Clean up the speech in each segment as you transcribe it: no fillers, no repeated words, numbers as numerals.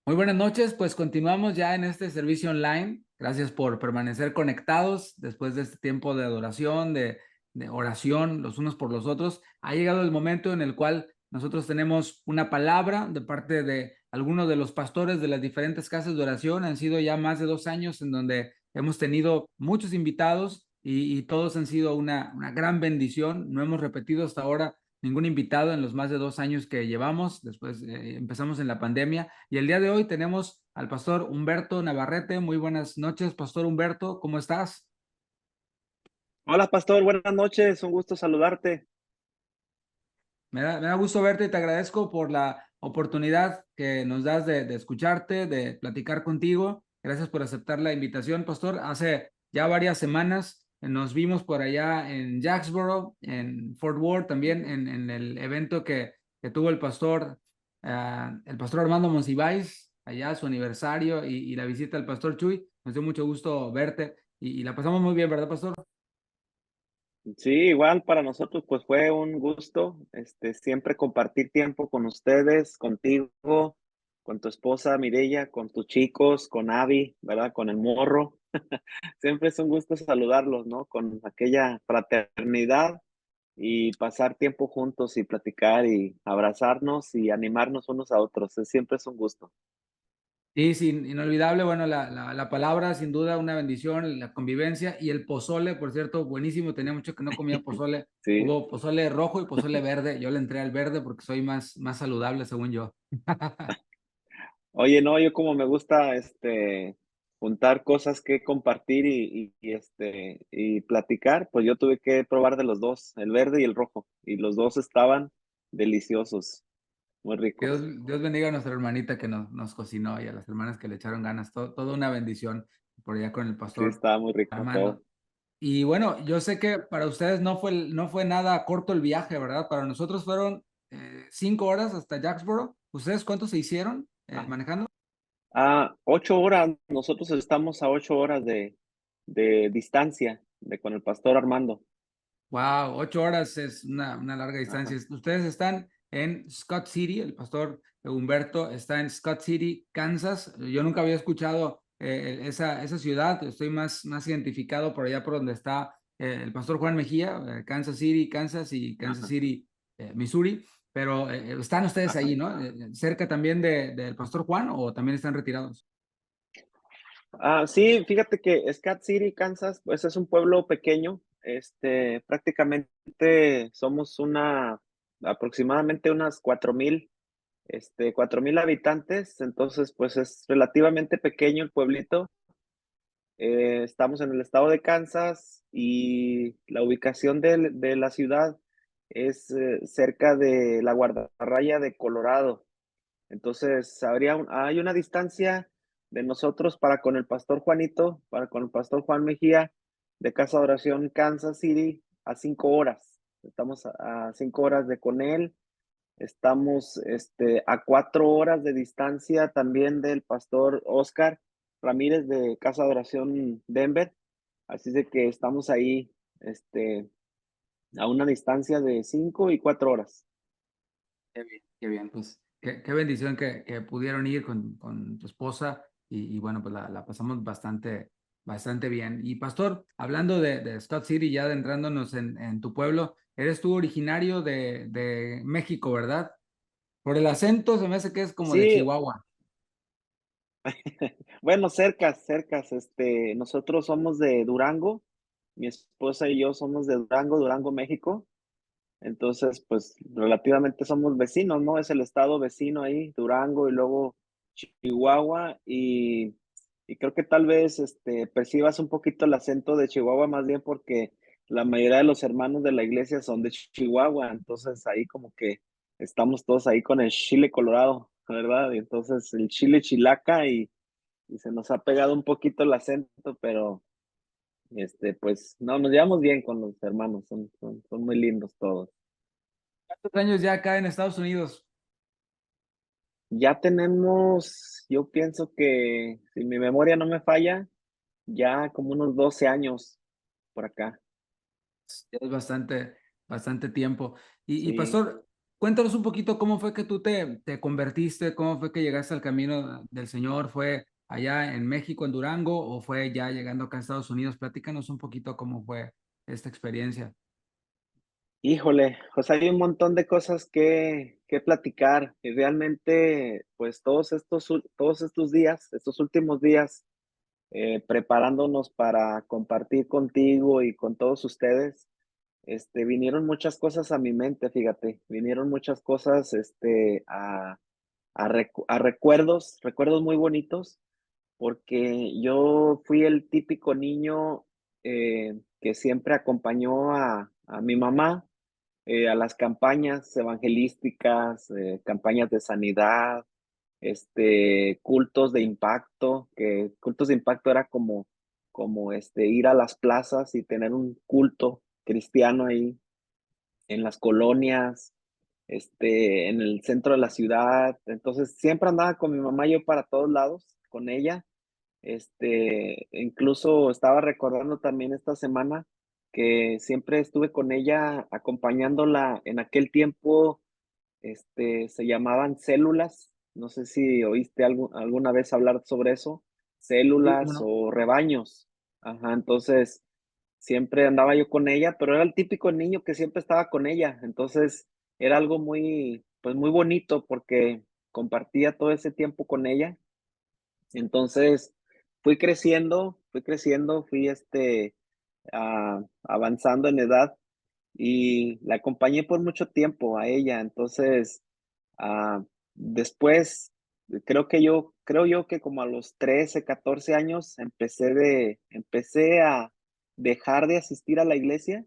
Muy buenas noches, pues continuamos ya en este servicio online. Gracias por permanecer conectados después de este tiempo de adoración, de oración los unos por los otros. Ha llegado el momento en el cual nosotros tenemos una palabra de parte de algunos de los pastores de las diferentes casas de oración. Han sido ya más de 2 años en donde hemos tenido muchos invitados y todos han sido una gran bendición. No hemos repetido hasta ahora ningún invitado en los más de 2 años que llevamos. Después empezamos en la pandemia y el día de hoy tenemos al pastor Humberto Navarrete. Muy buenas noches, pastor Humberto, ¿cómo estás? Hola, pastor, buenas noches, un gusto saludarte. Me da gusto verte y te agradezco por la oportunidad que nos das de escucharte, de platicar contigo. Gracias por aceptar la invitación, pastor. Hace ya varias semanas nos vimos por allá en Jacksboro, en Fort Worth, también en el evento que tuvo el pastor Armando Monsiváis, allá su aniversario y la visita del pastor Chuy. Nos dio mucho gusto verte y la pasamos muy bien, ¿verdad, pastor? Sí, igual para nosotros, pues fue un gusto, siempre compartir tiempo con ustedes, contigo, con tu esposa Mireya, con tus chicos, con Abby, ¿verdad? Con el morro. Siempre es un gusto saludarlos, ¿no? Con aquella fraternidad y pasar tiempo juntos y platicar y abrazarnos y animarnos unos a otros. Siempre es un gusto. Sí, sí, inolvidable. Bueno, la palabra, sin duda, una bendición, la convivencia y el pozole, por cierto, buenísimo. Tenía mucho que no comía pozole. Sí. Hubo pozole rojo y pozole verde. Yo le entré al verde porque soy más saludable, según yo. Oye, no, yo como me gusta, juntar cosas que compartir y platicar, pues yo tuve que probar de los 2, el verde y el rojo, y los 2 estaban deliciosos, muy Dios, ricos. Dios bendiga a nuestra hermanita que nos cocinó y a las hermanas que le echaron ganas. Toda una bendición por allá con el Sí, pastor estaba muy rico Armando. todo. Y bueno, yo sé que para ustedes no fue nada corto el viaje, ¿verdad? Para nosotros fueron 5 horas hasta Jacksboro. ¿Ustedes cuántos se hicieron Ah, manejando? 8 horas, nosotros estamos a 8 horas de distancia de con el pastor Armando. Wow, 8 horas es una larga distancia. Ajá, Ustedes están en Scott City, el pastor Humberto está en Scott City, Kansas. Yo nunca había escuchado esa ciudad. Estoy más identificado por allá por donde está el pastor Juan Mejía, Kansas City, Kansas y Kansas ajá, City, Missouri. Pero están ustedes ajá. ahí, ¿no? Cerca también del pastor Juan o también están retirados. Sí, fíjate que Scott City, Kansas, pues es un pueblo pequeño. Prácticamente somos aproximadamente unas 4,000 habitantes. Entonces, pues es relativamente pequeño el pueblito. Estamos en el estado de Kansas y la ubicación de la ciudad es cerca de la guardarraya de Colorado. Entonces, hay una distancia de nosotros para con el pastor Juanito, para con el pastor Juan Mejía, de Casa de Oración Kansas City, a 5 horas. Estamos a 5 horas de con él. Estamos a 4 horas de distancia también del pastor Oscar Ramírez de Casa de Oración Denver. Así de que estamos ahí a una distancia de 5 y 4 horas. Qué bien, pues qué bendición que pudieron ir con tu esposa y bueno, pues la pasamos bastante bien. Y pastor, hablando de Scott City, ya adentrándonos en tu pueblo, eres tú originario de México, ¿verdad? Por el acento se me hace que es como de Sí, Chihuahua. bueno, cercas, cercas. Nosotros somos de Durango, mi esposa y yo somos de Durango, Durango, México. Entonces, pues relativamente somos vecinos, ¿no? Es el estado vecino ahí, Durango y luego Chihuahua. Y creo que tal vez percibas un poquito el acento de Chihuahua, más bien porque la mayoría de los hermanos de la iglesia son de Chihuahua. Entonces ahí como que estamos todos ahí con el chile colorado, ¿verdad? Y entonces el chile chilaca y se nos ha pegado un poquito el acento, pero pues no, nos llevamos bien con los hermanos, son muy lindos todos. ¿Cuántos años ya acá en Estados Unidos? Ya tenemos, yo pienso que si mi memoria no me falla, ya como unos 12 años por acá. Ya es bastante tiempo. Y Sí. pastor, Cuéntanos un poquito cómo fue que tú te convertiste, cómo fue que llegaste al camino del Señor. ¿Fue allá en México, en Durango, o fue ya llegando acá a Estados Unidos? Platícanos un poquito cómo fue esta experiencia. Híjole, pues hay un montón de cosas que platicar y realmente, pues todos estos días, estos últimos días, preparándonos para compartir contigo y con todos ustedes, vinieron muchas cosas a mi mente, fíjate, vinieron muchas cosas, a recuerdos muy bonitos, porque yo fui el típico niño que siempre acompañó a mi mamá a las campañas evangelísticas, campañas de sanidad, cultos de impacto, que cultos de impacto era como ir a las plazas y tener un culto cristiano ahí en las colonias, en el centro de la ciudad. Entonces, siempre andaba con mi mamá yo para todos lados, con ella. Incluso estaba recordando también esta semana que siempre estuve con ella acompañándola en aquel tiempo, se llamaban células. No sé si oíste alguna vez hablar sobre eso, Sí, cómo células no. o rebaños. Ajá, entonces siempre andaba yo con ella, pero era el típico niño que siempre estaba con ella. Entonces era algo muy, pues muy bonito porque compartía todo ese tiempo con ella. Entonces fui creciendo, fui avanzando en edad y la acompañé por mucho tiempo a ella. Entonces, después, creo yo que como a los 13 14 años empecé a dejar de asistir a la iglesia.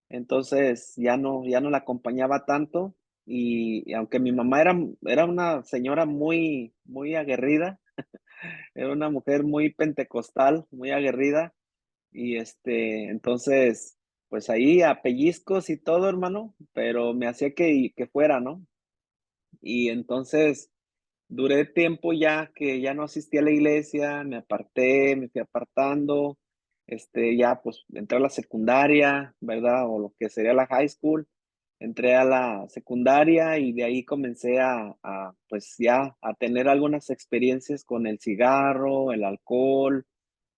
Entonces, ya no la acompañaba tanto y aunque mi mamá era una señora muy aguerrida, era una mujer muy pentecostal, muy aguerrida y, entonces, pues ahí a pellizcos y todo, hermano, pero me hacía que fuera, ¿no? Y entonces duré tiempo ya que ya no asistí a la iglesia, me aparté, me fui apartando, ya pues entré a la secundaria, ¿verdad? O lo que sería la high school. Entré a la secundaria y de ahí comencé pues ya a tener algunas experiencias con el cigarro, el alcohol,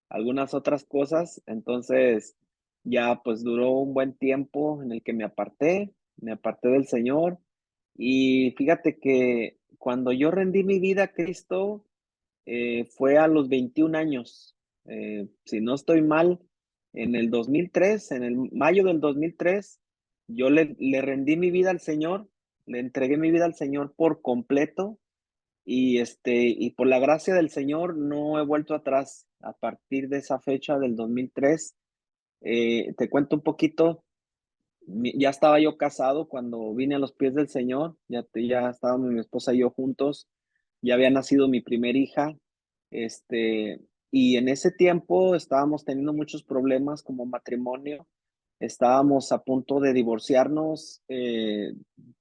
algunas otras cosas. Entonces, ya pues duró un buen tiempo en el que me aparté del Señor. Y fíjate que cuando yo rendí mi vida a Cristo, fue a los 21 años. Si no estoy mal, en el 2003, en el mayo del 2003, yo le rendí mi vida al Señor, le entregué mi vida al Señor por completo y, y por la gracia del Señor no he vuelto atrás a partir de esa fecha del 2003. Te cuento un poquito, ya estaba yo casado cuando vine a los pies del Señor, ya estábamos mi esposa y yo juntos, ya había nacido mi primer hija, este, y en ese tiempo estábamos teniendo muchos problemas como matrimonio, estábamos a punto de divorciarnos,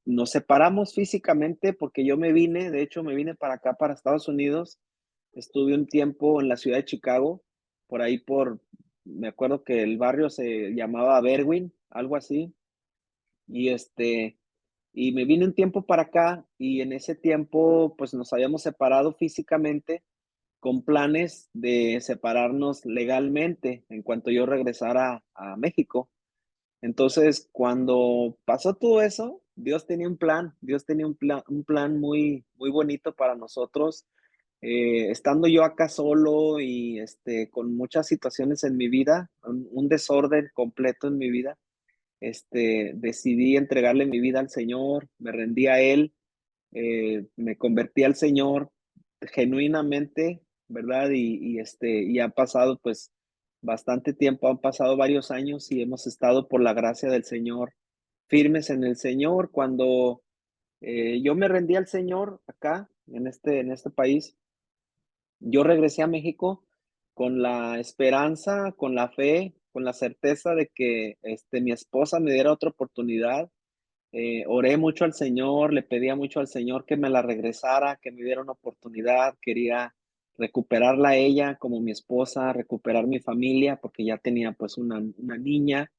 nos separamos físicamente porque yo me vine, de hecho me vine para acá, para Estados Unidos, estuve un tiempo en la ciudad de Chicago, por ahí me acuerdo que el barrio se llamaba Berwyn, algo así, y y me vine un tiempo para acá y en ese tiempo pues nos habíamos separado físicamente con planes de separarnos legalmente en cuanto yo regresara a México. Entonces, cuando pasó todo eso, Dios tenía un plan, Dios tenía un plan muy bonito para nosotros. Estando yo acá solo y con muchas situaciones en mi vida, un desorden completo en mi vida, decidí entregarle mi vida al Señor, me rendí a Él, me convertí al Señor genuinamente, ¿verdad? Y ha pasado pues bastante tiempo, han pasado varios años y hemos estado por la gracia del Señor firmes en el Señor. Cuando yo me rendí al Señor acá, en este país, yo regresé a México con la esperanza, con la fe, con la certeza de que mi esposa me diera otra oportunidad. Oré mucho al Señor, le pedía mucho al Señor que me la regresara, que me diera una oportunidad. Quería recuperarla a ella como mi esposa, recuperar mi familia, porque ya tenía pues una niña.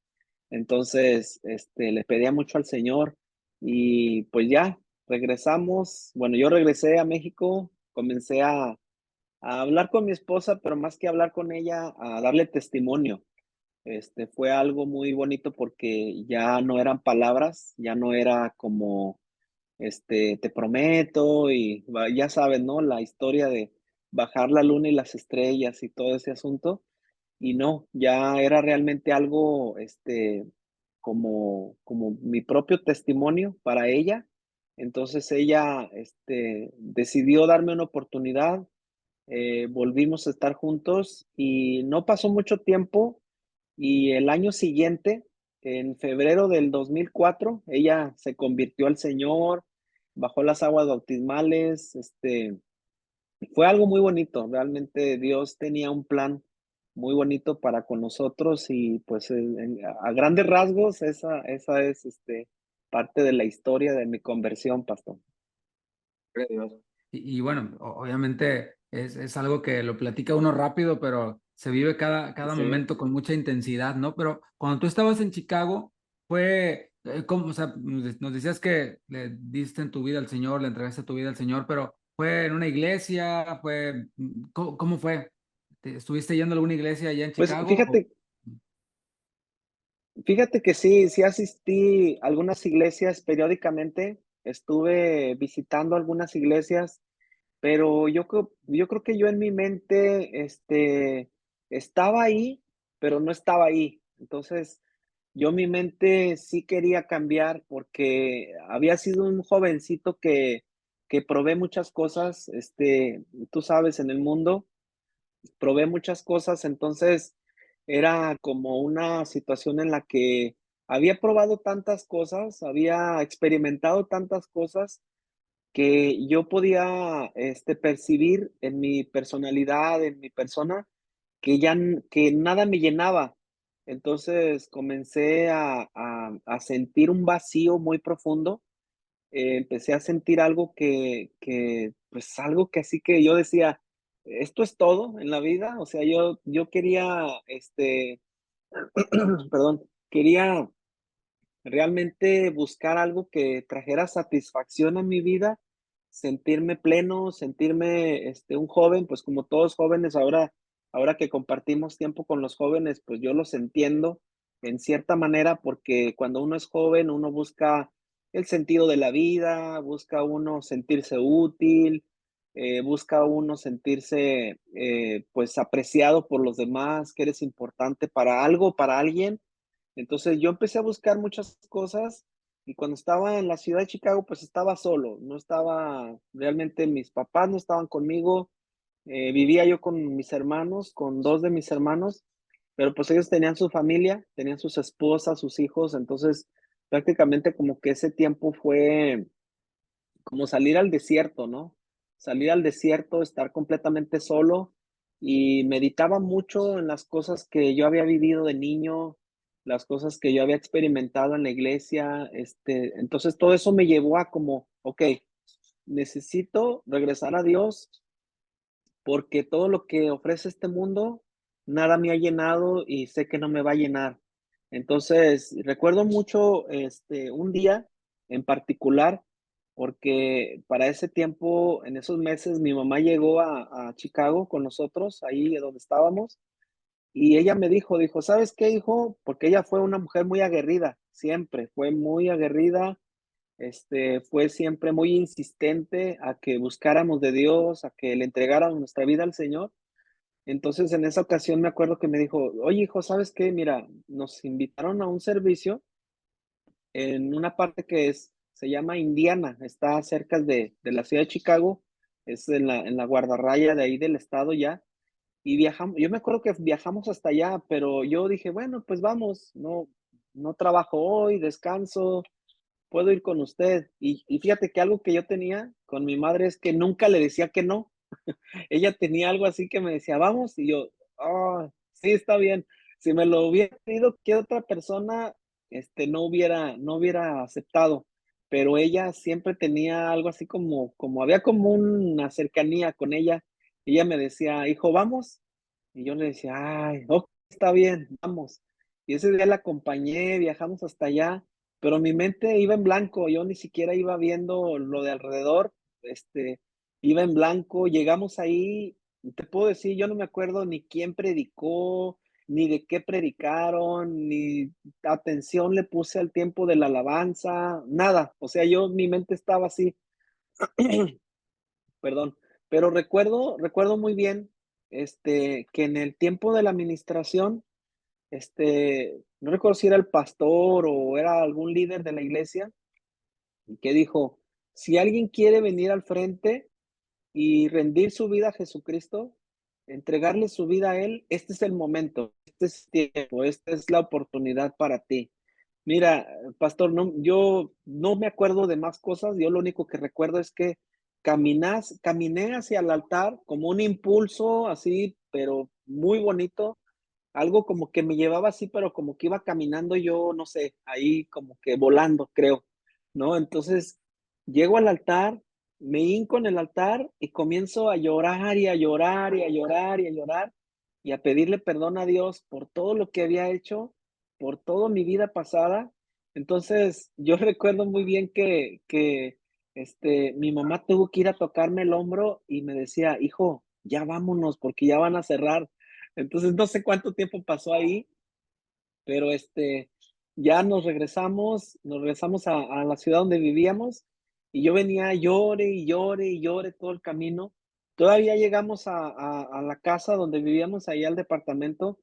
Entonces, le pedía mucho al Señor y pues ya, regresamos. Bueno, yo regresé a México, comencé a hablar con mi esposa, pero más que hablar con ella, a darle testimonio. Fue algo muy bonito porque ya no eran palabras, ya no era como, te prometo y ya sabes, ¿no? La historia de bajar la luna y las estrellas y todo ese asunto. Y no, ya era realmente algo, como mi propio testimonio para ella. Entonces ella, decidió darme una oportunidad, volvimos a estar juntos y no pasó mucho tiempo y el año siguiente, en febrero del 2004, ella se convirtió al Señor, bajó las aguas bautismales, fue algo muy bonito. Realmente Dios tenía un plan muy bonito para con nosotros y pues a grandes rasgos esa es parte de la historia de mi conversión, pastor. Gloria a Dios. Y bueno, obviamente es algo que lo platica uno rápido, pero se vive cada Sí. momento con mucha intensidad, ¿no? Pero cuando tú estabas en Chicago, fue, como, o sea, nos decías que le diste en tu vida al Señor, le entregaste tu vida al Señor, pero ¿fue en una iglesia? ¿Fue, cómo fue? ¿Estuviste yendo a alguna iglesia allá en Pues Chicago? fíjate que sí, sí asistí a algunas iglesias periódicamente, estuve visitando algunas iglesias. Pero yo creo que yo en mi mente, estaba ahí, pero no estaba ahí. Entonces, yo mi mente sí quería cambiar porque había sido un jovencito que probé muchas cosas, tú sabes, en el mundo, probé muchas cosas, entonces era como una situación en la que había probado tantas cosas, había experimentado tantas cosas que yo podía, percibir en mi personalidad, en mi persona, que nada me llenaba. Entonces, comencé a sentir un vacío muy profundo, empecé a sentir algo pues, algo que así que yo decía: "¿Esto es todo en la vida?". O sea, yo quería, perdón, quería realmente buscar algo que trajera satisfacción a mi vida, sentirme pleno, sentirme, un joven, pues, como todos jóvenes, ahora que compartimos tiempo con los jóvenes, pues, yo los entiendo en cierta manera, porque cuando uno es joven, uno busca el sentido de la vida, busca uno sentirse útil, busca uno sentirse, pues, apreciado por los demás, que eres importante para algo, para alguien. Entonces, yo empecé a buscar muchas cosas y cuando estaba en la ciudad de Chicago, pues estaba solo, no estaba realmente mis papás no estaban conmigo, vivía yo con mis hermanos, con 2 de mis hermanos, pero pues ellos tenían su familia, tenían sus esposas, sus hijos, entonces prácticamente como que ese tiempo fue como salir al desierto, ¿no? Salir al desierto, estar completamente solo y meditaba mucho en las cosas que yo había vivido de niño, las cosas que yo había experimentado en la iglesia, entonces todo eso me llevó a como, okey, necesito regresar a Dios porque todo lo que ofrece este mundo, nada me ha llenado y sé que no me va a llenar. Entonces, recuerdo mucho, un día en particular, porque para ese tiempo, en esos meses, mi mamá llegó a Chicago con nosotros, ahí donde estábamos, y ella me dijo: "¿Sabes qué, hijo?". Porque ella fue una mujer muy aguerrida, siempre, fue muy aguerrida, fue siempre muy insistente a que buscáramos de Dios, a que le entregáramos nuestra vida al Señor. Entonces, en esa ocasión me acuerdo que me dijo: "Oye, hijo, ¿sabes qué? Mira, nos invitaron a un servicio en una parte que se llama Indiana, está cerca de la ciudad de Chicago, es en la guardarraya de ahí del estado ya, y viajamos yo me acuerdo que viajamos hasta allá, pero yo dije: "Bueno, pues vamos, no trabajo hoy, descanso, puedo ir con usted". Y fíjate que algo que yo tenía con mi madre es que nunca le decía que no. Ella tenía algo así que me decía: "Vamos", y yo: sí, está bien". Si me lo hubiera pedido que otra persona, no hubiera aceptado, pero ella siempre tenía algo así como había como una cercanía con ella. Ella me decía: "Hijo, ¿vamos?". Y yo le decía: "Ay, okey, está bien, vamos". Y ese día la acompañé, viajamos hasta allá, pero mi mente iba en blanco, yo ni siquiera iba viendo lo de alrededor, iba en blanco, llegamos ahí, te puedo decir, yo no me acuerdo ni quién predicó, ni de qué predicaron, ni atención le puse al tiempo de la alabanza, nada, o sea, mi mente estaba así, perdón, pero recuerdo muy bien, que en el tiempo de la administración, no recuerdo si era el pastor o era algún líder de la iglesia, que dijo, si alguien quiere venir al frente y rendir su vida a Jesucristo, entregarle su vida a Él, este es el momento, este es el tiempo, esta es la oportunidad para ti. Mira, pastor, no, yo no me acuerdo de más cosas, yo lo único que recuerdo es que caminé hacia el altar como un impulso así, pero muy bonito, algo como que me llevaba así, pero como que iba caminando yo, no sé, ahí como que volando, creo, ¿no? Entonces, llego al altar, me hinco en el altar y comienzo a llorar y a llorar y a llorar y a llorar y a pedirle perdón a Dios por todo lo que había hecho, por toda mi vida pasada. Entonces, yo recuerdo muy bien que mi mamá tuvo que ir a tocarme el hombro y me decía: "Hijo, ya vámonos, porque ya van a cerrar". Entonces, no sé cuánto tiempo pasó ahí, pero, ya nos regresamos a la ciudad donde vivíamos, y yo venía llore, y llore, y llore todo el camino. Todavía llegamos a la casa donde vivíamos, ahí al departamento,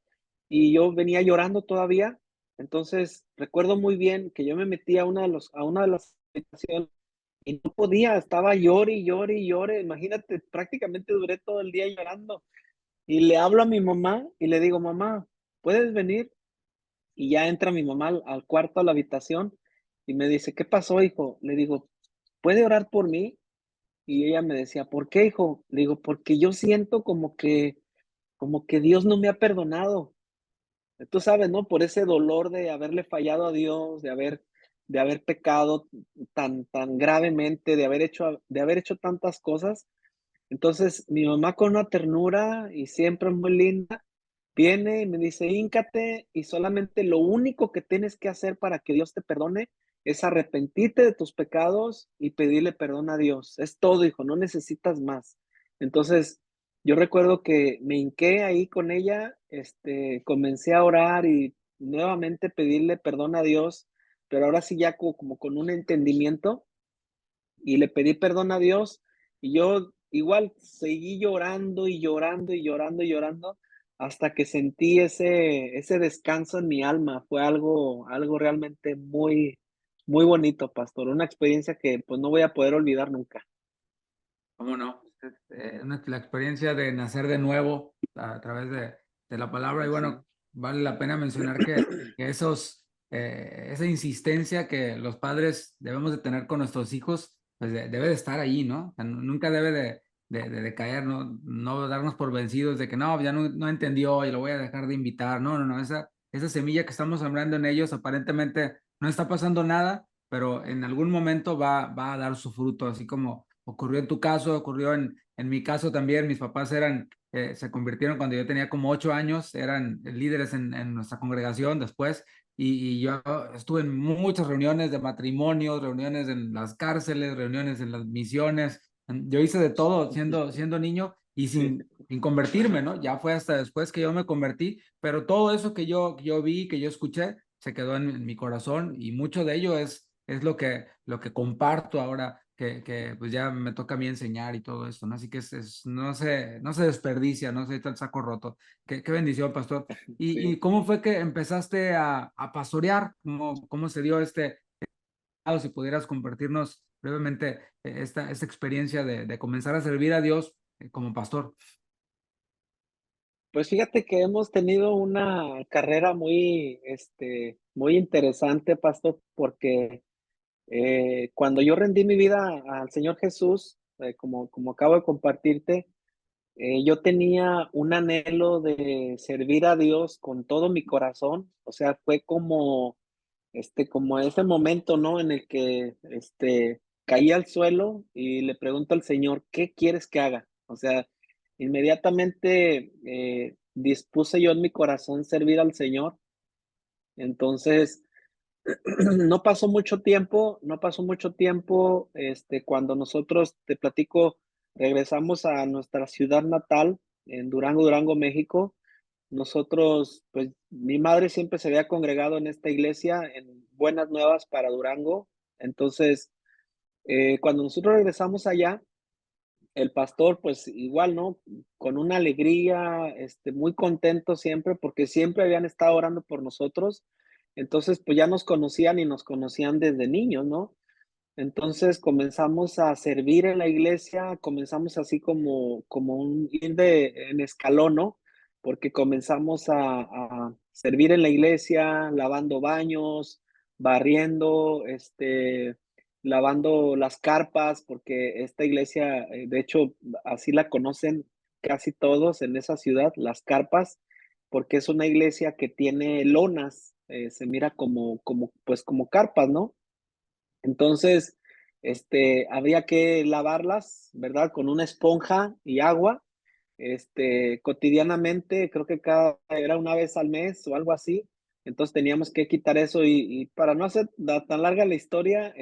y yo venía llorando todavía. Entonces, recuerdo muy bien que yo me metí a una de las habitaciones y no podía, estaba llore, y llore, y llore. Imagínate, prácticamente duré todo el día llorando. Y le hablo a mi mamá y le digo: "Mamá, ¿puedes venir?". Y ya entra mi mamá al cuarto, a la habitación, y me dice: "¿Qué pasó, hijo?". Le digo: "¿Puede orar por mí?". Y ella me decía: "¿Por qué, hijo?". Le digo: "Porque yo siento como que Dios no me ha perdonado". Tú sabes, ¿no? Por ese dolor de haberle fallado a Dios, de haber pecado tan gravemente, de haber hecho tantas cosas. Entonces, mi mamá con una ternura y siempre muy linda, viene y me dice: "Híncate y solamente lo único que tienes que hacer para que Dios te perdone es arrepentirte de tus pecados y pedirle perdón a Dios. Es todo, hijo, no necesitas más". Entonces, yo recuerdo que me hinqué ahí con ella, comencé a orar y nuevamente pedirle perdón a Dios, pero ahora sí ya como con un entendimiento, y le pedí perdón a Dios, y yo igual seguí llorando, y llorando, y llorando, y llorando, hasta que sentí ese descanso en mi alma. Fue algo realmente muy, muy bonito, pastor, una experiencia que, pues, no voy a poder olvidar nunca. ¿Cómo no? La experiencia de nacer de nuevo a través de la palabra. Y Sí. bueno, vale la pena mencionar que esa insistencia que los padres debemos de tener con nuestros hijos, pues debe de estar ahí, ¿no? O sea, nunca debe de caer, ¿no? No darnos por vencidos de que no, ya no entendió y lo voy a dejar de invitar. No, no, no. Esa semilla que estamos sembrando en ellos aparentemente no está pasando nada, pero en algún momento va a dar su fruto, así como ocurrió en tu caso, ocurrió en mi caso también. Mis papás se convirtieron cuando yo tenía como 8 años, eran líderes en nuestra congregación después, y yo estuve en muchas reuniones de matrimonios, reuniones en las cárceles, reuniones en las misiones. Yo hice de todo siendo niño y Sí. sin convertirme, ¿no? Ya fue hasta después que yo me convertí, pero todo eso que yo vi, que yo escuché, se quedó en mi corazón, y mucho de ello es lo que comparto ahora que pues ya me toca a mí enseñar y todo esto, ¿no? Así que no se desperdicia, no se echa el saco roto. Qué bendición, pastor. ¿Y Sí. cómo fue que empezaste a pastorear? ¿Cómo se dio o si pudieras compartirnos brevemente esta experiencia de comenzar a servir a Dios como pastor? Pues fíjate que hemos tenido una carrera muy, muy interesante, pastor, porque cuando yo rendí mi vida al Señor Jesús, como acabo de compartirte, yo tenía un anhelo de servir a Dios con todo mi corazón. O sea, fue como ese momento, ¿no? En el que, caí al suelo y le pregunto al Señor: "¿Qué quieres que haga?". O sea, inmediatamente, dispuse yo en mi corazón servir al Señor. Entonces, No pasó mucho tiempo, cuando nosotros, te platico, regresamos a nuestra ciudad natal en Durango, Durango, México. Nosotros, pues, mi madre siempre se había congregado en esta iglesia en Buenas Nuevas para Durango. Entonces, cuando nosotros regresamos allá, el pastor, pues igual, ¿no? Con una alegría, muy contento siempre, porque siempre habían estado orando por nosotros. Entonces, pues ya nos conocían y nos conocían desde niños, ¿no? Entonces comenzamos a servir en la iglesia, comenzamos así como un ir en escalón, ¿no? Porque comenzamos a servir en la iglesia, lavando baños, barriendo, lavando las carpas, porque esta iglesia, de hecho, así la conocen casi todos en esa ciudad, las carpas, porque es una iglesia que tiene lonas, se mira pues como carpas, ¿no? Entonces, habría que lavarlas, ¿verdad? Con una esponja y agua, cotidianamente, creo que era una vez al mes o algo así. Entonces teníamos que quitar eso y para no hacer tan larga la historia,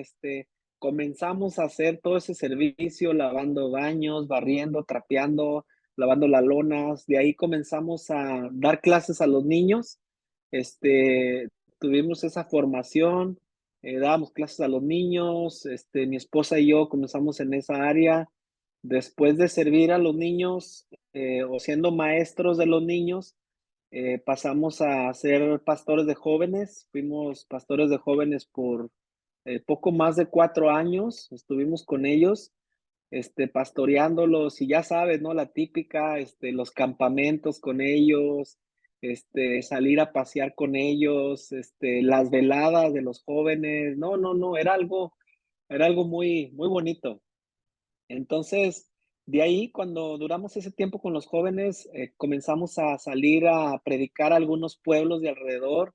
comenzamos a hacer todo ese servicio, lavando baños, barriendo, trapeando, lavando las lonas. De ahí comenzamos a dar clases a los niños. Tuvimos esa formación, dábamos clases a los niños, mi esposa y yo comenzamos en esa área. Después de servir a los niños, o siendo maestros de los niños, pasamos a ser pastores de jóvenes. Fuimos pastores de jóvenes por poco más de 4 años. Estuvimos con ellos, pastoreándolos y ya sabes, ¿no? La típica, los campamentos con ellos, salir a pasear con ellos, las veladas de los jóvenes. No, no, no, era algo muy, muy bonito. Entonces, de ahí, cuando duramos ese tiempo con los jóvenes, comenzamos a salir a predicar a algunos pueblos de alrededor.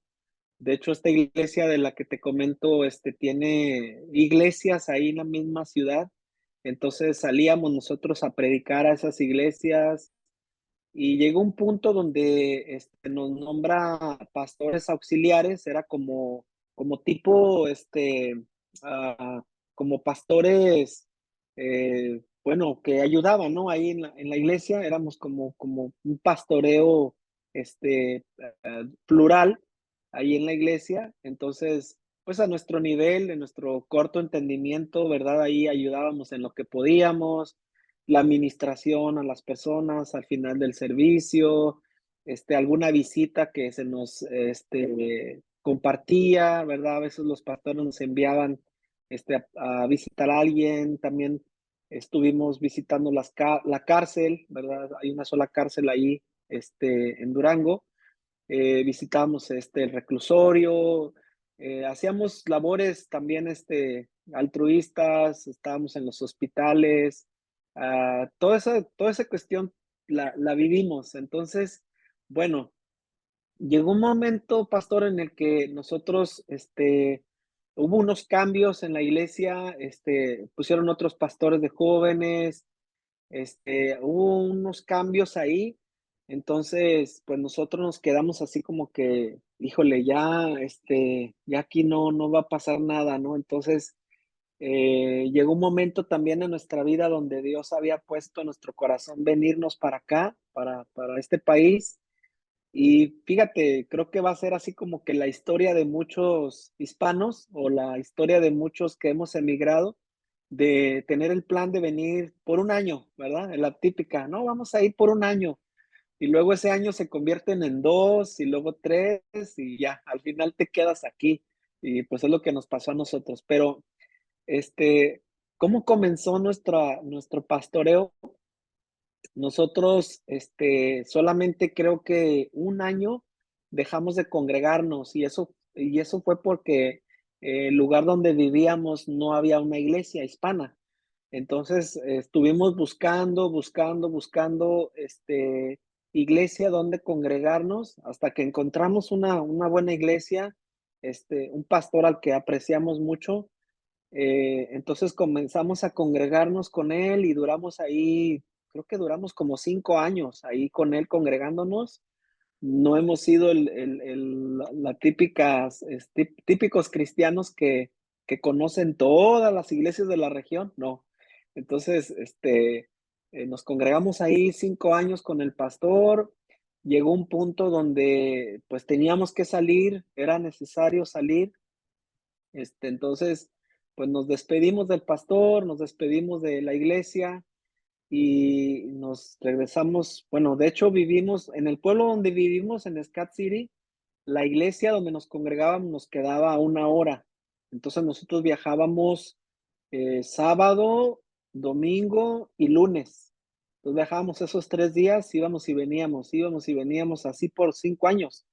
De hecho, esta iglesia de la que te comento, tiene iglesias ahí en la misma ciudad. Entonces salíamos nosotros a predicar a esas iglesias y llegó un punto donde nos nombra pastores auxiliares, era como tipo, ah, como pastores, bueno, que ayudaban, ¿no? Ahí en la iglesia éramos como un pastoreo, plural, ahí en la iglesia. Entonces, pues a nuestro nivel, en nuestro corto entendimiento, ¿verdad? Ahí ayudábamos en lo que podíamos, la administración a las personas al final del servicio, alguna visita que se nos, compartía, ¿verdad? A veces los pastores nos enviaban, a visitar a alguien. También estuvimos visitando la cárcel, ¿verdad? Hay una sola cárcel ahí, en Durango. Visitábamos, el reclusorio, hacíamos labores también, altruistas, estábamos en los hospitales, toda esa cuestión la vivimos. Entonces, bueno, llegó un momento, pastor, en el que nosotros, hubo unos cambios en la iglesia, pusieron otros pastores de jóvenes, hubo unos cambios ahí. Entonces, pues nosotros nos quedamos así como que, híjole, ya aquí no va a pasar nada, ¿no? Entonces, llegó un momento también en nuestra vida donde Dios había puesto en nuestro corazón venirnos para acá, para este país. Y fíjate, creo que va a ser así como que la historia de muchos hispanos o la historia de muchos que hemos emigrado, de tener el plan de venir por un año, ¿verdad? La típica, no, vamos a ir por un año. Y luego ese año se convierten en 2 y luego 3 y ya, al final te quedas aquí. Y pues es lo que nos pasó a nosotros. Pero, ¿cómo comenzó nuestro pastoreo? Nosotros, solamente creo que un año dejamos de congregarnos y eso fue porque el lugar donde vivíamos no había una iglesia hispana. Entonces, estuvimos buscando, buscando, buscando, iglesia donde congregarnos hasta que encontramos una buena iglesia, un pastor al que apreciamos mucho. Entonces comenzamos a congregarnos con él y duramos ahí, creo que duramos como 5 años ahí con él congregándonos. no hemos sido la típicas, típicos cristianos que conocen todas las iglesias de la región, no. Entonces, nos congregamos ahí 5 años con el pastor. Llegó un punto donde pues teníamos que salir, era necesario salir. Entonces, pues nos despedimos del pastor, nos despedimos de la iglesia y nos regresamos. Bueno, de hecho vivimos en el pueblo donde vivimos, en Scott City, la iglesia donde nos congregábamos nos quedaba a 1 hora. Entonces nosotros viajábamos sábado, domingo y lunes. Entonces viajábamos esos 3 días, íbamos y veníamos así por 5 años.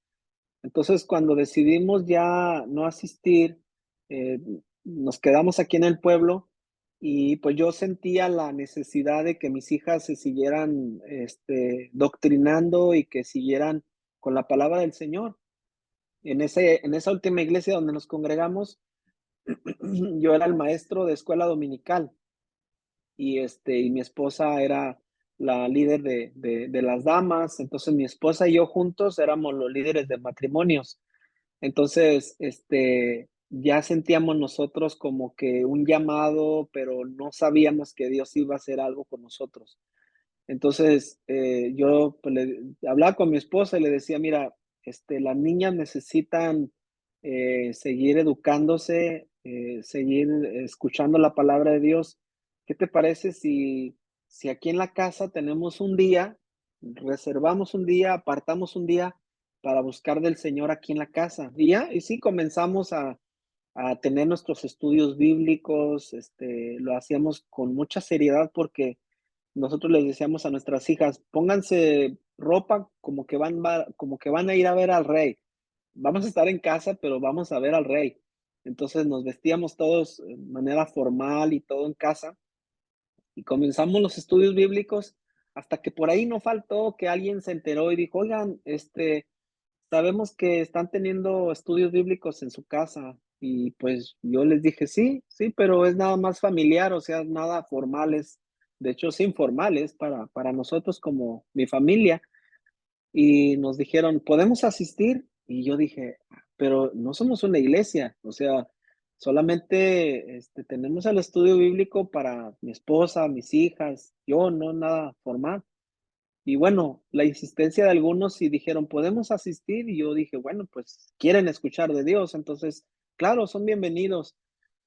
Entonces, cuando decidimos ya no asistir, eh, nos quedamos aquí en el pueblo y pues yo sentía la necesidad de que mis hijas se siguieran doctrinando y que siguieran con la palabra del Señor. En esa última iglesia donde nos congregamos, yo era el maestro de escuela dominical y mi esposa era la líder de las damas. Entonces mi esposa y yo juntos éramos los líderes de matrimonios. Entonces, ya sentíamos nosotros como que un llamado, pero no sabíamos que Dios iba a hacer algo con nosotros. Entonces, yo pues, hablaba con mi esposa y le decía, mira, las niñas necesitan seguir educándose, seguir escuchando la palabra de Dios. ¿Qué te parece si aquí en la casa tenemos un día, reservamos un día, apartamos un día para buscar del Señor aquí en la casa? Y ya, y sí, comenzamos a tener nuestros estudios bíblicos. Lo hacíamos con mucha seriedad porque nosotros les decíamos a nuestras hijas: pónganse ropa como que van a ir a ver al rey. Vamos a estar en casa, pero vamos a ver al rey. Entonces nos vestíamos todos de manera formal y todo en casa, y comenzamos los estudios bíblicos, hasta que por ahí no faltó que alguien se enteró y dijo: oigan, sabemos que están teniendo estudios bíblicos en su casa. Y pues yo les dije: sí, sí, pero es nada más familiar, o sea, nada formal, de hecho es informal, es para nosotros como mi familia. Y nos dijeron: ¿podemos asistir? Y yo dije: pero no somos una iglesia, o sea, solamente tenemos el estudio bíblico para mi esposa, mis hijas, yo, no nada formal. Y bueno, la insistencia de algunos y dijeron: ¿podemos asistir? Y yo dije: bueno, pues quieren escuchar de Dios, entonces, claro, son bienvenidos.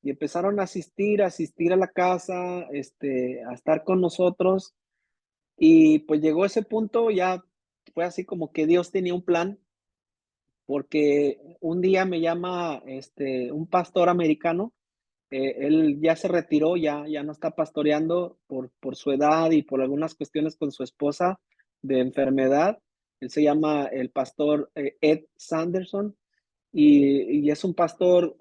Y empezaron a asistir a la casa, a estar con nosotros. Y pues llegó ese punto, ya fue así como que Dios tenía un plan, porque un día me llama un pastor americano. Él ya se retiró, ya no está pastoreando por su edad y por algunas cuestiones con su esposa de enfermedad. Él se llama el pastor Ed Sanderson, y es un pastor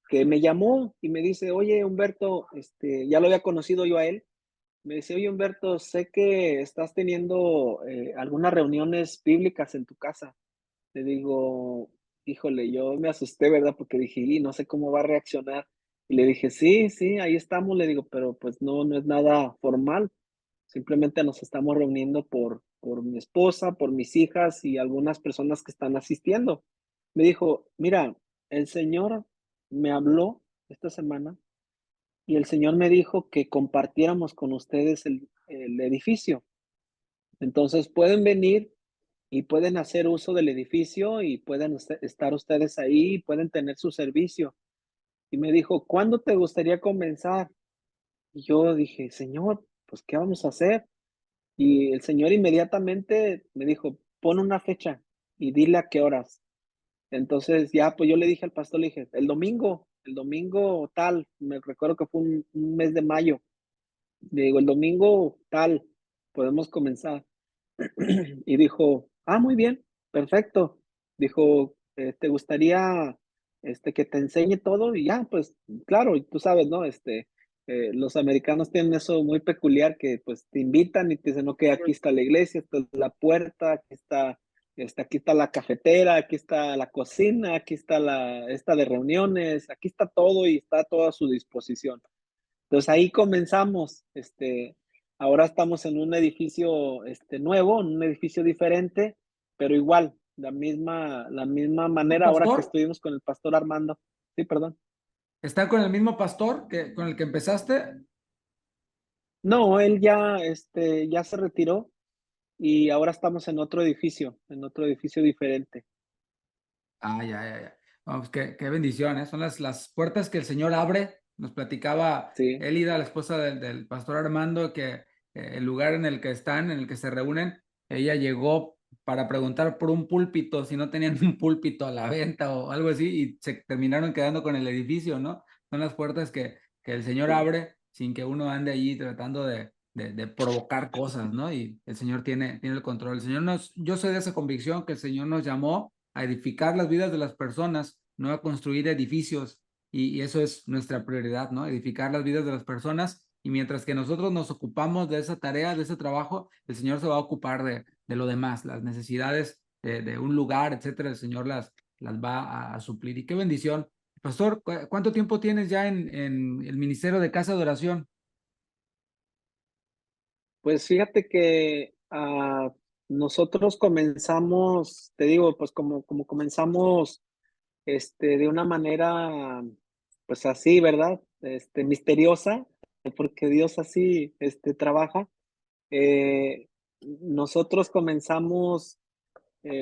que me llamó y me dice: oye, Humberto, ya lo había conocido yo a él. Me dice: oye, Humberto, sé que estás teniendo algunas reuniones bíblicas en tu casa. Le digo: híjole, yo me asusté, ¿verdad? Porque dije: y no sé cómo va a reaccionar. Y le dije: sí, sí, ahí estamos. Le digo: pero pues no es nada formal. Simplemente nos estamos reuniendo por mi esposa, por mis hijas y algunas personas que están asistiendo. Me dijo: mira, el Señor me habló esta semana y el Señor me dijo que compartiéramos con ustedes el edificio. Entonces pueden venir y pueden hacer uso del edificio y pueden estar ustedes ahí, y pueden tener su servicio. Y me dijo: ¿cuándo te gustaría comenzar? Y yo dije: Señor, pues, ¿qué vamos a hacer? Y el Señor inmediatamente me dijo: pon una fecha y dile a qué horas. Entonces ya, pues yo le dije al pastor, le dije: el domingo tal, me recuerdo que fue un mes de mayo. Le digo: el domingo tal, podemos comenzar. Y dijo: ah, muy bien, perfecto. Dijo: ¿te gustaría que te enseñe todo? Y ya, pues claro, y tú sabes, ¿no? Los americanos tienen eso muy peculiar, que pues te invitan y te dicen: ok, aquí está la iglesia, esta es la puerta, aquí está la cafetera, aquí está la cocina, aquí está esta de reuniones, aquí está todo y está todo a su disposición. Entonces ahí comenzamos. Ahora estamos en un edificio nuevo, en un edificio diferente, pero igual, la misma manera ahora que ¿Pastor? estuvimos con el pastor Armando. Sí, perdón. ¿Está con el mismo pastor que con el que empezaste? No, él ya, ya se retiró y ahora estamos en otro edificio diferente. Ah, ya. Vamos, qué bendición, ¿eh? Son las puertas que el Señor abre. Nos platicaba Sí, Elida, la esposa del pastor Armando, que el lugar en el que están, en el que se reúnen, ella llegó para preguntar por un púlpito, si no tenían un púlpito a la venta o algo así, y se terminaron quedando con el edificio, ¿no? Son las puertas que el Señor sí. abre sin que uno ande allí tratando de provocar cosas, ¿no? Y el Señor tiene el control. Yo soy de esa convicción que el Señor nos llamó a edificar las vidas de las personas, no a construir edificios. Y eso es nuestra prioridad, ¿no? Edificar las vidas de las personas. Y mientras que nosotros nos ocupamos de esa tarea, de ese trabajo, el Señor se va a ocupar de lo demás, las necesidades de un lugar, etcétera. El Señor las va a suplir. Y qué bendición. Pastor, ¿cuánto tiempo tienes ya en el Ministerio de Casa de Oración? Pues fíjate que nosotros comenzamos, te digo, pues como comenzamos de una manera, pues así, ¿verdad? Misteriosa, porque Dios así, trabaja. Eh, Nosotros comenzamos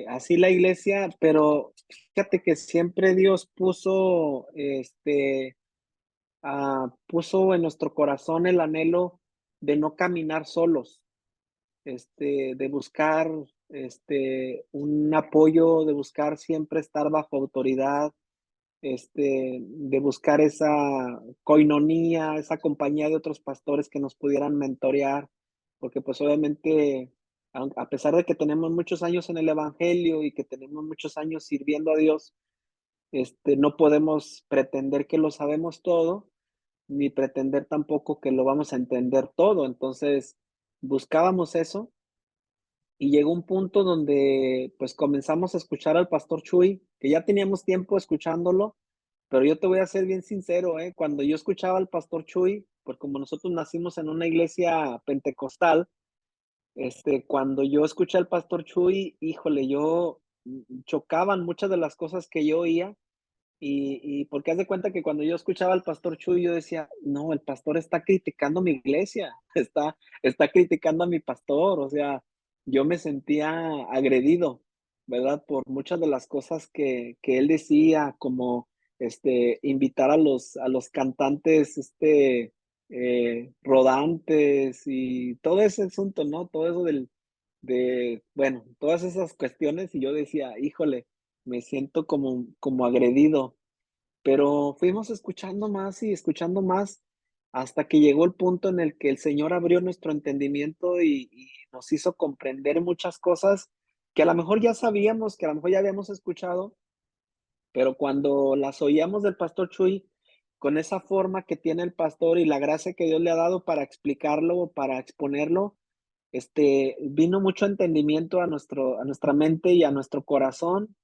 así la iglesia, pero fíjate que siempre Dios puso, puso en nuestro corazón el anhelo de no caminar solos, de buscar, un apoyo, de buscar siempre estar bajo autoridad, de buscar esa coinonía, esa compañía de otros pastores que nos pudieran mentorear, porque pues obviamente, a pesar de que tenemos muchos años en el evangelio y que tenemos muchos años sirviendo a Dios, no podemos pretender que lo sabemos todo, ni pretender tampoco que lo vamos a entender todo. Entonces, buscábamos eso y llegó un punto donde pues comenzamos a escuchar al pastor Chuy, que ya teníamos tiempo escuchándolo, pero yo te voy a ser bien sincero, cuando yo escuchaba al pastor Chuy, pues como nosotros nacimos en una iglesia pentecostal, cuando yo escuché al pastor Chuy, híjole, chocaban muchas de las cosas que yo oía y porque haz de cuenta que cuando yo escuchaba al pastor Chuy, yo decía: "No, el pastor está criticando mi iglesia, está criticando a mi pastor", o sea, yo me sentía agredido, ¿verdad? Por muchas de las cosas que él decía, como, invitar a los cantantes, rodantes y todo ese asunto, ¿no? Todo eso bueno, todas esas cuestiones, y yo decía: "Híjole, me siento como agredido", pero fuimos escuchando más y escuchando más hasta que llegó el punto en el que el Señor abrió nuestro entendimiento y nos hizo comprender muchas cosas que a lo mejor ya sabíamos, que a lo mejor ya habíamos escuchado, pero cuando las oíamos del pastor Chuy, con esa forma que tiene el pastor y la gracia que Dios le ha dado para explicarlo, para exponerlo, vino mucho entendimiento a nuestra mente y a nuestro corazón,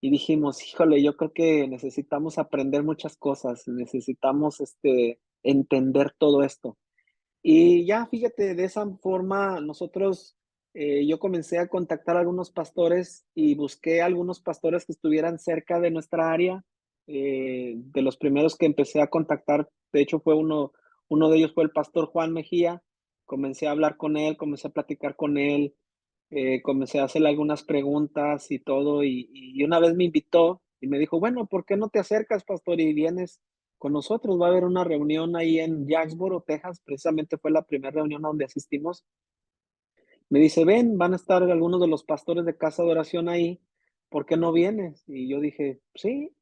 y dijimos: "Híjole, yo creo que necesitamos aprender muchas cosas, necesitamos, entender todo esto". Y ya, fíjate, de esa forma nosotros, yo comencé a contactar a algunos pastores y busqué algunos pastores que estuvieran cerca de nuestra área. De los primeros que empecé a contactar, de hecho, uno de ellos fue el pastor Juan Mejía. Comencé a hablar con él, comencé a platicar con él, comencé a hacerle algunas preguntas y todo, y una vez me invitó y me dijo: "Bueno, ¿por qué no te acercas, pastor, y vienes con nosotros? Va a haber una reunión ahí en Jacksboro, Texas", precisamente fue la primera reunión a donde asistimos. Me dice: "Ven, van a estar algunos de los pastores de casa de oración ahí, ¿por qué no vienes?". Y yo dije: "Sí".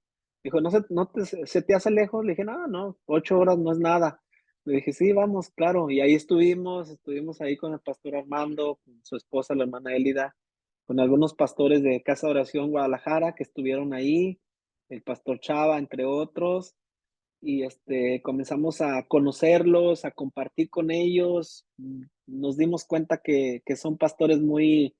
Dijo: "¿No se te hace lejos?". Le dije: "No, no, 8 horas no es nada". Le dije: "Sí, vamos, claro". Y ahí estuvimos ahí con el pastor Armando, con su esposa, la hermana Élida, con algunos pastores de Casa de Oración Guadalajara que estuvieron ahí, el pastor Chava, entre otros. Y, comenzamos a conocerlos, a compartir con ellos. Nos dimos cuenta que son pastores muy,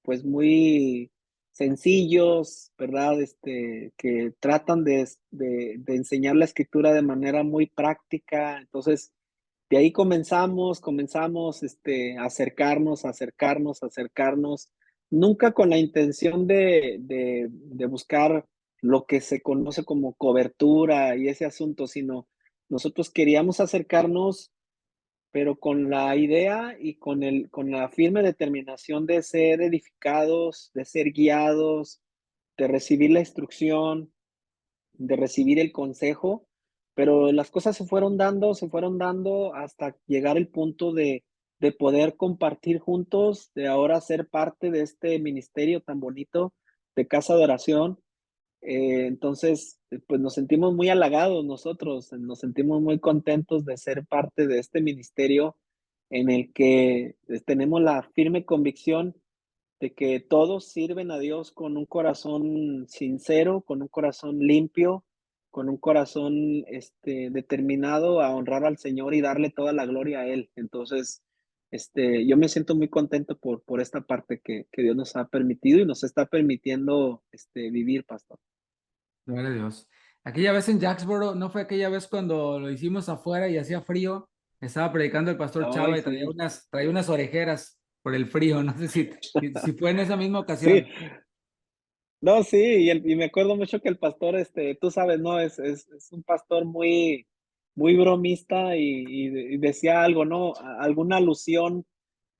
pues, muy sencillos, ¿verdad? Que tratan de enseñar la Escritura de manera muy práctica. Entonces, de ahí comenzamos, a acercarnos, nunca con la intención de buscar lo que se conoce como cobertura y ese asunto, sino nosotros queríamos acercarnos, pero con la idea y con la firme determinación de ser edificados, de ser guiados, de recibir la instrucción, de recibir el consejo, pero las cosas se fueron dando hasta llegar el punto de poder compartir juntos, de ahora ser parte de este ministerio tan bonito de casa de oración. Entonces, pues nos sentimos muy halagados nosotros, nos sentimos muy contentos de ser parte de este ministerio en el que tenemos la firme convicción de que todos sirven a Dios con un corazón sincero, con un corazón limpio, con un corazón determinado a honrar al Señor y darle toda la gloria a Él. Entonces, yo me siento muy contento por esta parte que Dios nos ha permitido y nos está permitiendo vivir, pastor. Gloria a Dios. Aquella vez en Jacksboro, ¿no fue aquella vez cuando lo hicimos afuera y hacía frío? Estaba predicando el pastor Chava Ay, y sí. traía unas orejeras por el frío. No sé si fue en esa misma Sí, ocasión. no, sí, y me acuerdo mucho que el pastor, tú sabes, ¿no? Es un pastor muy bromista y decía algo, ¿no? Alguna alusión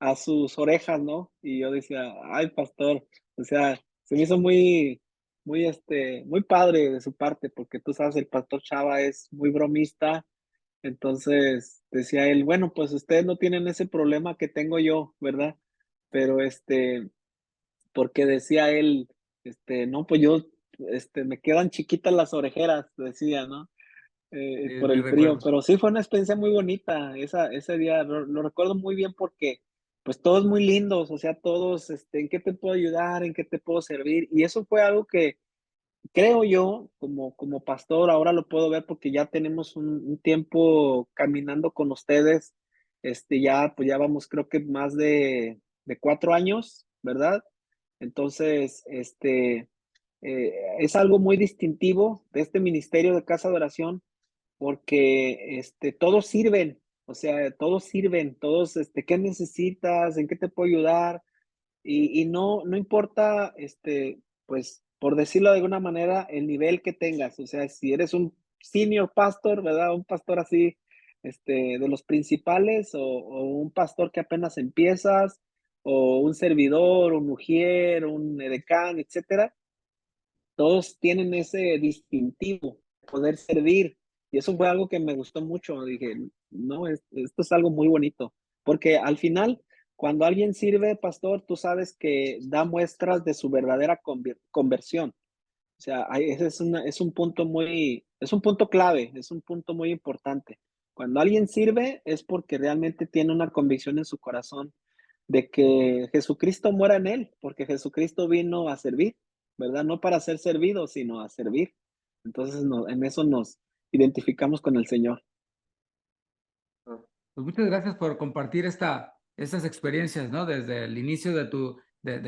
a sus orejas, ¿no? Y yo decía, ay, pastor, o sea, se me hizo muy padre de su parte, porque tú sabes, el pastor Chava es muy bromista, entonces decía él, bueno, pues ustedes no tienen ese problema que tengo yo, ¿verdad? Pero porque decía él, no, pues yo, me quedan chiquitas las orejeras, decía, ¿no? Por Sí el frío, recuerdo. pero sí fue una experiencia muy bonita ese día, lo recuerdo muy bien porque, pues, todos muy lindos, o sea, todos, ¿en qué te puedo ayudar? ¿En qué te puedo servir? Y eso fue algo que creo yo, como pastor, ahora lo puedo ver porque ya tenemos un tiempo caminando con ustedes, ya, pues, ya vamos, creo que más de 4 años, ¿verdad? Entonces, es algo muy distintivo de este ministerio de casa de oración, porque, todos sirven, o sea, todos sirven, todos, ¿qué necesitas? ¿En qué te puedo ayudar? Y no importa, pues, por decirlo de alguna manera, el nivel que tengas, o sea, si eres un senior pastor, ¿verdad? Un pastor así, de los principales, o un pastor que apenas empiezas, o un servidor, un ujier, un edecán, etcétera, todos tienen ese distintivo, poder servir. Y eso fue algo que me gustó mucho. Dije, no, esto es algo muy bonito. Porque al final, cuando alguien sirve, pastor, tú sabes que da muestras de su verdadera conversión. O sea, ese es un punto es un punto clave, es un punto muy importante. Cuando alguien sirve es porque realmente tiene una convicción en su corazón de que Jesucristo muera en él, porque Jesucristo vino a servir, ¿verdad? No para ser servido, sino a servir. Entonces, en eso nos identificamos con el Señor. Pues muchas gracias por compartir estas experiencias, ¿no? Desde el inicio de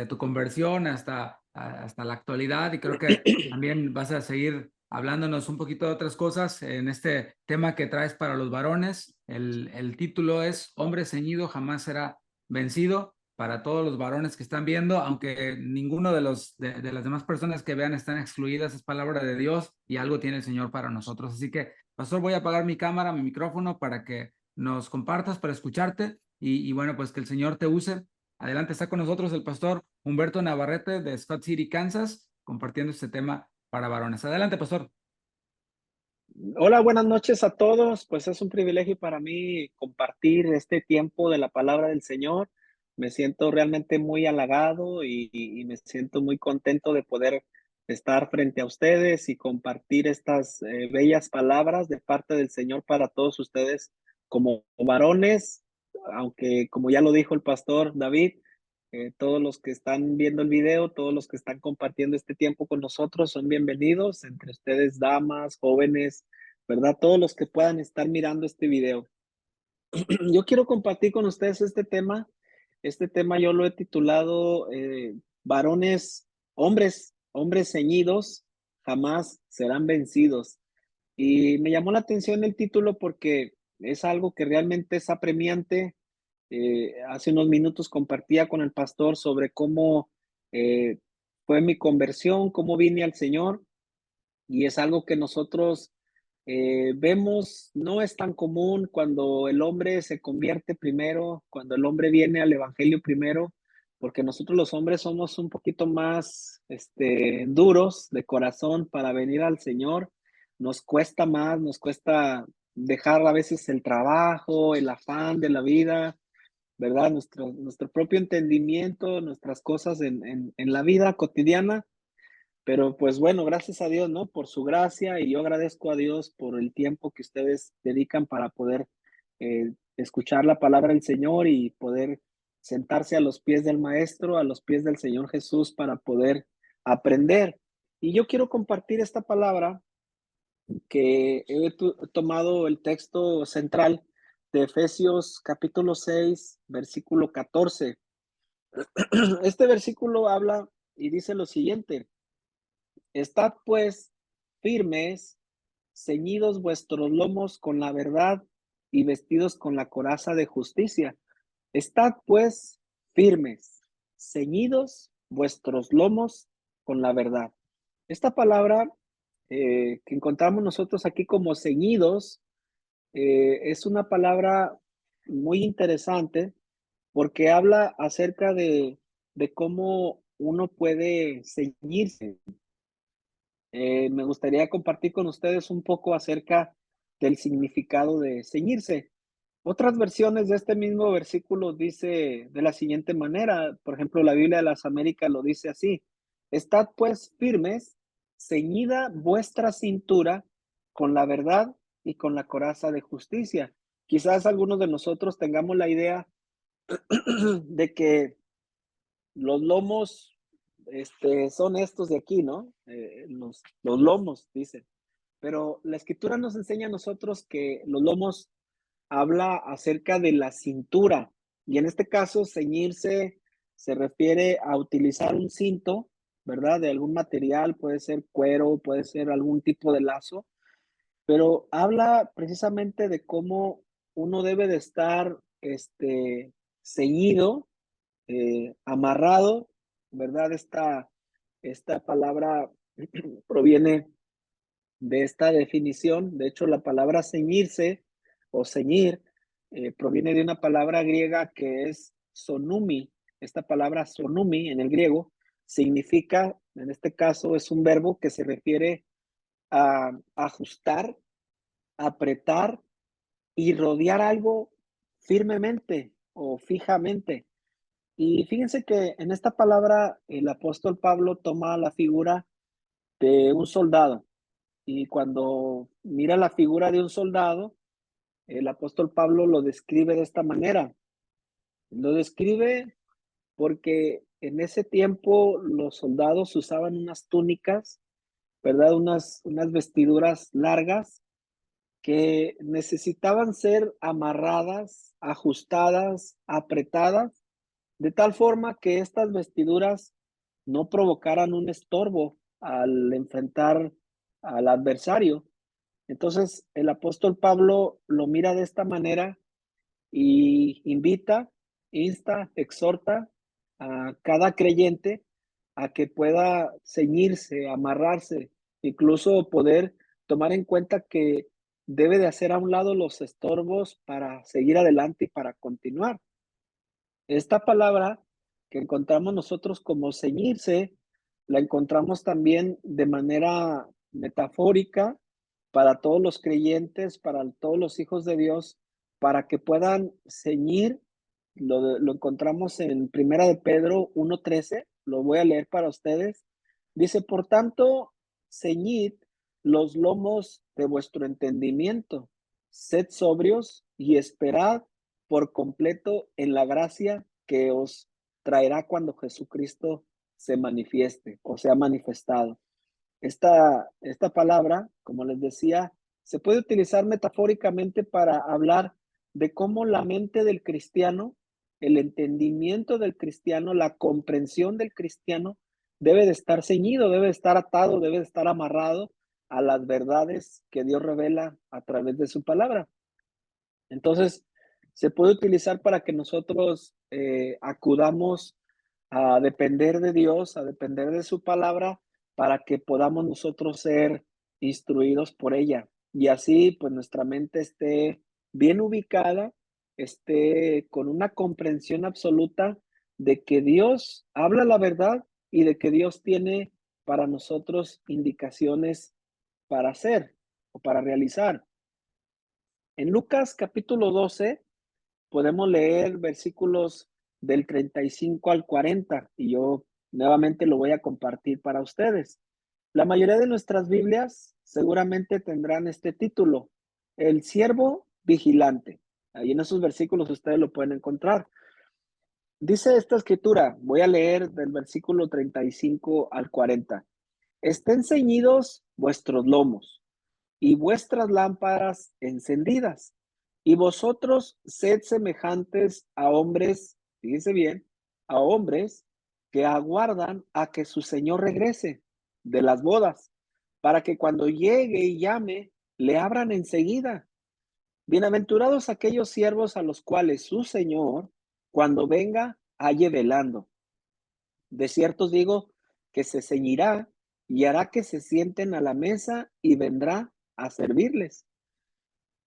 tu conversión hasta la actualidad, y creo que también vas a seguir hablándonos un poquito de otras cosas en este tema que traes para los varones. El título es Hombre ceñido jamás será vencido, para todos los varones que están viendo, aunque ninguno de las demás personas que vean están excluidas, es palabra de Dios y algo tiene el Señor para nosotros. Así que, pastor, voy a apagar mi cámara, mi micrófono para que nos compartas, para escucharte, y bueno, pues que el Señor te use. Adelante, está con nosotros el pastor Humberto Navarrete de Scott City, Kansas, compartiendo este tema para varones. Adelante, pastor. Hola, buenas noches a todos. Pues es un privilegio para mí compartir este tiempo de la palabra del Señor. Me siento realmente muy halagado y me siento muy contento de poder estar frente a ustedes y compartir estas bellas palabras de parte del Señor para todos ustedes como varones, aunque como ya lo dijo el pastor David, todos los que están viendo el video, todos los que están compartiendo este tiempo con nosotros son bienvenidos, entre ustedes, damas, jóvenes, ¿verdad? Todos los que puedan estar mirando este video. Yo quiero compartir con ustedes este tema. Este tema yo lo he titulado Varones, hombres ceñidos jamás serán vencidos. Y me llamó la atención el título porque es algo que realmente es apremiante. Hace unos minutos compartía con el pastor sobre cómo eh, fue mi conversión, cómo vine al Señor, y es algo que nosotros vemos, no es tan común cuando el hombre se convierte primero, cuando el hombre viene al Evangelio primero, porque nosotros los hombres somos un poquito más duros de corazón para venir al Señor. Nos cuesta más, nos cuesta dejar a veces el trabajo, el afán de la vida, ¿verdad? Nuestro propio entendimiento, nuestras cosas en la vida cotidiana, pero pues bueno, gracias a Dios, ¿no? Por su gracia, y yo agradezco a Dios por el tiempo que ustedes dedican para poder escuchar la palabra del Señor y poder sentarse a los pies del Maestro, a los pies del Señor Jesús para poder aprender. Y yo quiero compartir esta palabra que he tomado el texto central de Efesios capítulo 6 versículo 14. Este versículo habla y dice lo siguiente: Estad pues firmes, ceñidos vuestros lomos con la verdad y vestidos con la coraza de justicia. Estad pues firmes, ceñidos vuestros lomos con la verdad. Esta palabra que encontramos nosotros aquí como ceñidos es una palabra muy interesante porque habla acerca de cómo uno puede ceñirse. Me gustaría compartir con ustedes un poco acerca del significado de ceñirse. Otras versiones de este mismo versículo dice de la siguiente manera, por ejemplo, la Biblia de las Américas lo dice así: Estad pues firmes, ceñida vuestra cintura con la verdad y con la coraza de justicia. Quizás algunos de nosotros tengamos la idea de que los lomos son estos de aquí, ¿no? Los lomos, dicen. Pero la escritura nos enseña a nosotros que los lomos habla acerca de la cintura. Y en este caso, ceñirse se refiere a utilizar un cinto, ¿verdad? De algún material, puede ser cuero, puede ser algún tipo de lazo, pero habla precisamente de cómo uno debe de estar ceñido, amarrado, ¿verdad? Esta palabra proviene de esta definición. De hecho, la palabra ceñirse o ceñir proviene de una palabra griega que es sonumi. Esta palabra sonumi en el griego significa, en este caso, es un verbo que se refiere a ajustar, apretar y rodear algo firmemente o fijamente. Y fíjense que en esta palabra el apóstol Pablo toma la figura de un soldado. Y cuando mira la figura de un soldado, el apóstol Pablo lo describe de esta manera. Lo describe porque en ese tiempo los soldados usaban unas túnicas, ¿verdad? Unas vestiduras largas que necesitaban ser amarradas, ajustadas, apretadas, de tal forma que estas vestiduras no provocaran un estorbo al enfrentar al adversario. Entonces, el apóstol Pablo lo mira de esta manera y invita, insta, exhorta a cada creyente a que pueda ceñirse, amarrarse, incluso poder tomar en cuenta que debe de hacer a un lado los estorbos para seguir adelante y para continuar. Esta palabra que encontramos nosotros como ceñirse, la encontramos también de manera metafórica para todos los creyentes, para todos los hijos de Dios, para que puedan ceñir. Lo encontramos en Primera de Pedro 1:13, lo voy a leer para ustedes. Dice: por tanto, ceñid los lomos de vuestro entendimiento, sed sobrios y esperad por completo en la gracia que os traerá cuando Jesucristo se manifieste o sea manifestado. Esta palabra, como les decía, se puede utilizar metafóricamente para hablar de cómo la mente del cristiano, el entendimiento del cristiano, la comprensión del cristiano debe de estar ceñido, debe de estar atado, debe de estar amarrado a las verdades que Dios revela a través de su palabra. Entonces, se puede utilizar para que nosotros acudamos a depender de Dios, a depender de su palabra, para que podamos nosotros ser instruidos por ella. Y así, pues nuestra mente esté bien ubicada, esté con una comprensión absoluta de que Dios habla la verdad y de que Dios tiene para nosotros indicaciones para hacer o para realizar. En Lucas capítulo 12 podemos leer versículos del 35 al 40 y yo nuevamente lo voy a compartir para ustedes. La mayoría de nuestras Biblias seguramente tendrán este título, El siervo vigilante. Ahí en esos versículos ustedes lo pueden encontrar. Dice esta escritura, voy a leer del versículo 35 al 40. Estén ceñidos vuestros lomos y vuestras lámparas encendidas. Y vosotros sed semejantes a hombres, fíjense bien, a hombres que aguardan a que su Señor regrese de las bodas, para que cuando llegue y llame, le abran enseguida. Bienaventurados aquellos siervos a los cuales su Señor, cuando venga, halle velando. De cierto os digo que se ceñirá y hará que se sienten a la mesa y vendrá a servirles.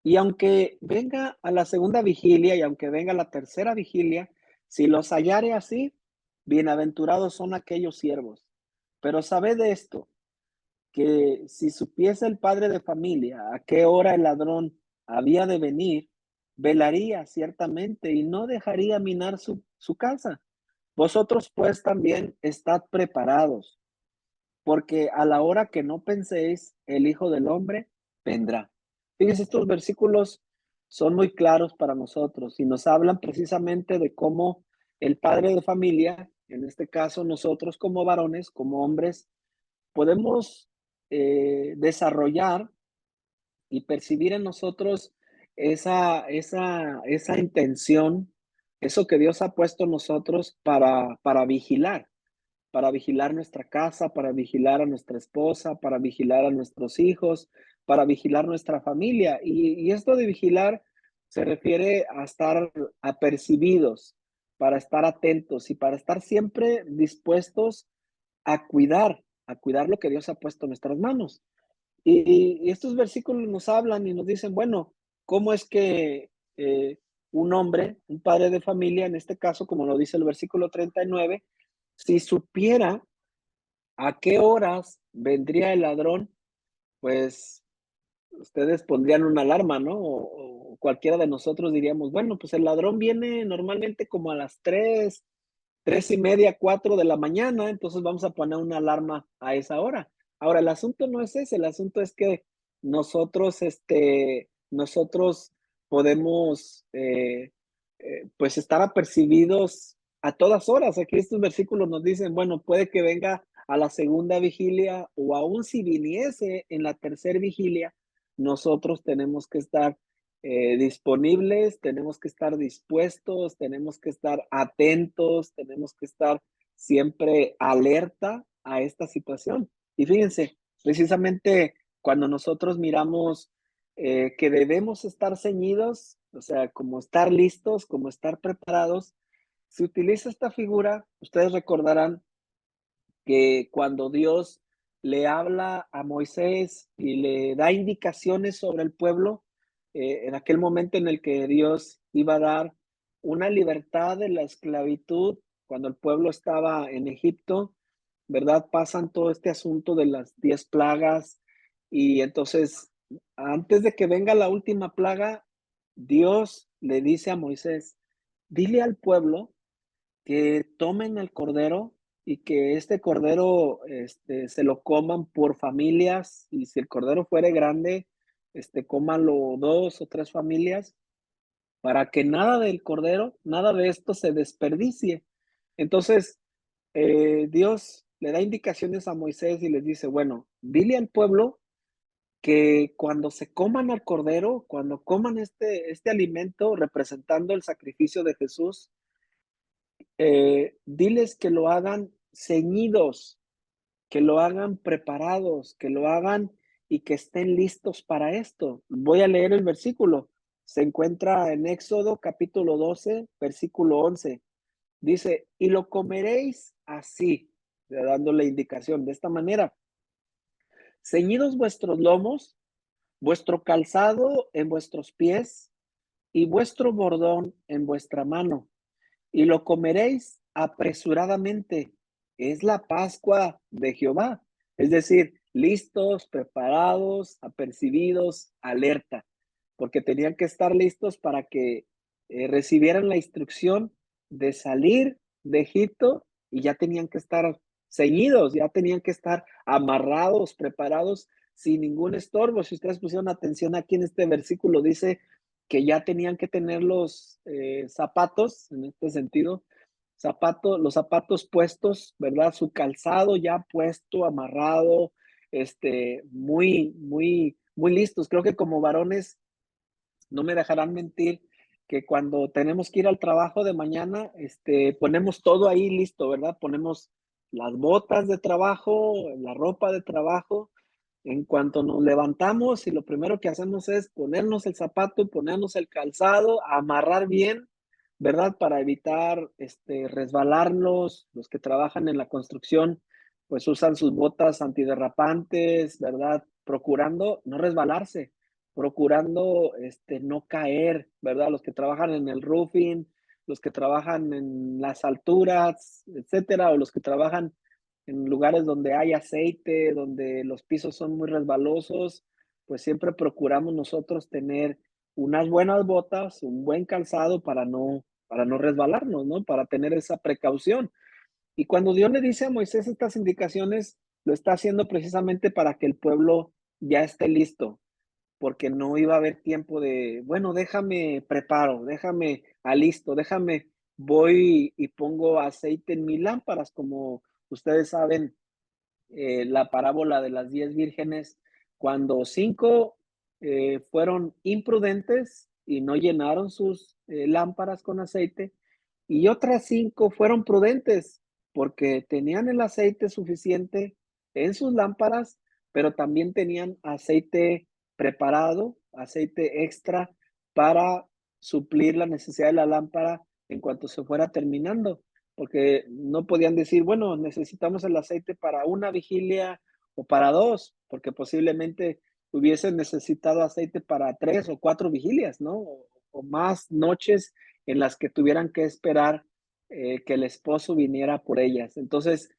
Y aunque venga a la segunda vigilia y aunque venga a la tercera vigilia, si los hallare así, bienaventurados son aquellos siervos. Pero sabed de esto, que si supiese el padre de familia a qué hora el ladrón había de venir, velaría ciertamente y no dejaría minar su casa. Vosotros pues también estad preparados, porque a la hora que no penséis, el Hijo del Hombre vendrá. Fíjense, estos versículos son muy claros para nosotros y nos hablan precisamente de cómo el padre de familia, en este caso nosotros como varones, como hombres, podemos desarrollar y percibir en nosotros esa intención, eso que Dios ha puesto en nosotros para vigilar nuestra casa, para vigilar a nuestra esposa, para vigilar a nuestros hijos, para vigilar nuestra familia. Y esto de vigilar se refiere a estar apercibidos, para estar atentos y para estar siempre dispuestos a cuidar lo que Dios ha puesto en nuestras manos. Y estos versículos nos hablan y nos dicen, bueno, ¿cómo es que un hombre, un padre de familia, en este caso, como lo dice el versículo 39, si supiera a qué horas vendría el ladrón, pues ustedes pondrían una alarma, ¿no? O cualquiera de nosotros diríamos, bueno, pues el ladrón viene normalmente como a las 3:30, 4 de la mañana, entonces vamos a poner una alarma a esa hora. Ahora, el asunto no es ese, el asunto es que nosotros podemos, pues, estar apercibidos a todas horas. Aquí estos versículos nos dicen, bueno, puede que venga a la segunda vigilia o aún si viniese en la tercera vigilia, nosotros tenemos que estar disponibles, tenemos que estar dispuestos, tenemos que estar atentos, tenemos que estar siempre alerta a esta situación. Y fíjense, precisamente cuando nosotros miramos que debemos estar ceñidos, o sea, como estar listos, como estar preparados, se utiliza esta figura, ustedes recordarán que cuando Dios le habla a Moisés y le da indicaciones sobre el pueblo, en aquel momento en el que Dios iba a dar una libertad de la esclavitud, cuando el pueblo estaba en Egipto, ¿verdad? Pasan todo este asunto de las 10 plagas y entonces, antes de que venga la última plaga, Dios le dice a Moisés, dile al pueblo que tomen el cordero y que este cordero, se lo coman por familias, y si el cordero fuere grande, cómanlo 2 o 3 familias, para que nada del cordero, nada de esto se desperdicie. Entonces, Dios le da indicaciones a Moisés y les dice, bueno, dile al pueblo que cuando se coman al cordero, cuando coman este alimento representando el sacrificio de Jesús, diles que lo hagan ceñidos, que lo hagan preparados, que lo hagan y que estén listos para esto. Voy a leer el versículo. se encuentra en Éxodo capítulo 12, versículo 11. Dice, y lo comeréis así, dándole indicación de esta manera. Ceñidos vuestros lomos, vuestro calzado en vuestros pies y vuestro bordón en vuestra mano, y lo comeréis apresuradamente. Es la Pascua de Jehová. Es decir, listos, preparados, apercibidos, alerta, porque tenían que estar listos para que recibieran la instrucción de salir de Egipto y ya tenían que estar ceñidos, ya tenían que estar amarrados, preparados sin ningún estorbo. Si ustedes pusieron atención aquí en este versículo, dice que ya tenían que tener los zapatos, en este sentido, los zapatos puestos, ¿verdad? Su calzado ya puesto, amarrado, muy listos. Creo que como varones no me dejarán mentir que cuando tenemos que ir al trabajo de mañana, ponemos todo ahí listo, ¿verdad? Ponemos las botas de trabajo, la ropa de trabajo. En cuanto nos levantamos y lo primero que hacemos es ponernos el zapato, ponernos el calzado, amarrar bien, ¿verdad? Para evitar resbalarnos. Los que trabajan en la construcción, pues usan sus botas antiderrapantes, ¿verdad? Procurando no resbalarse, procurando no caer, ¿verdad? Los que trabajan en el roofing, los que trabajan en las alturas, etcétera, o los que trabajan en lugares donde hay aceite, donde los pisos son muy resbalosos, pues siempre procuramos nosotros tener unas buenas botas, un buen calzado para no resbalarnos, ¿no? Para tener esa precaución. Y cuando Dios le dice a Moisés estas indicaciones, lo está haciendo precisamente para que el pueblo ya esté listo, porque no iba a haber tiempo de, bueno, déjame preparo, déjame alisto, déjame, voy y pongo aceite en mis lámparas, como ustedes saben, la parábola de las 10 vírgenes, cuando 5 fueron imprudentes y no llenaron sus lámparas con aceite, y otras 5 fueron prudentes porque tenían el aceite suficiente en sus lámparas, pero también tenían aceite preparado, aceite extra para suplir la necesidad de la lámpara en cuanto se fuera terminando, porque no podían decir, bueno, necesitamos el aceite para una vigilia o para dos, porque posiblemente hubiesen necesitado aceite para 3 o 4 vigilias, ¿no? O más noches en las que tuvieran que esperar que el esposo viniera por ellas. Entonces,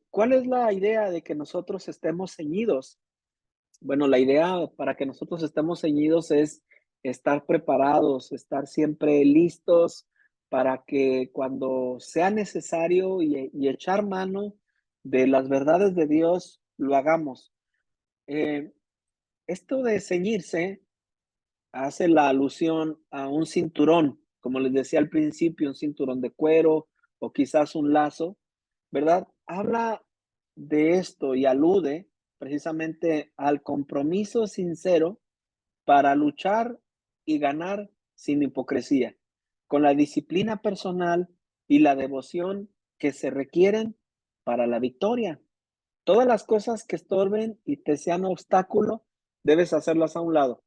¿cuál es la idea de que nosotros estemos ceñidos? Bueno, la idea para que nosotros estemos ceñidos es estar preparados, estar siempre listos para que cuando sea necesario y echar mano de las verdades de Dios, lo hagamos. Eh, Esto de ceñirse hace la alusión a un cinturón, como les decía al principio, un cinturón de cuero o quizás un lazo, ¿verdad? Habla de esto y alude precisamente al compromiso sincero para luchar y ganar sin hipocresía, con la disciplina personal y la devoción que se requieren para la victoria. Todas las cosas que estorben y te sean obstáculo, debes hacerlas a un lado.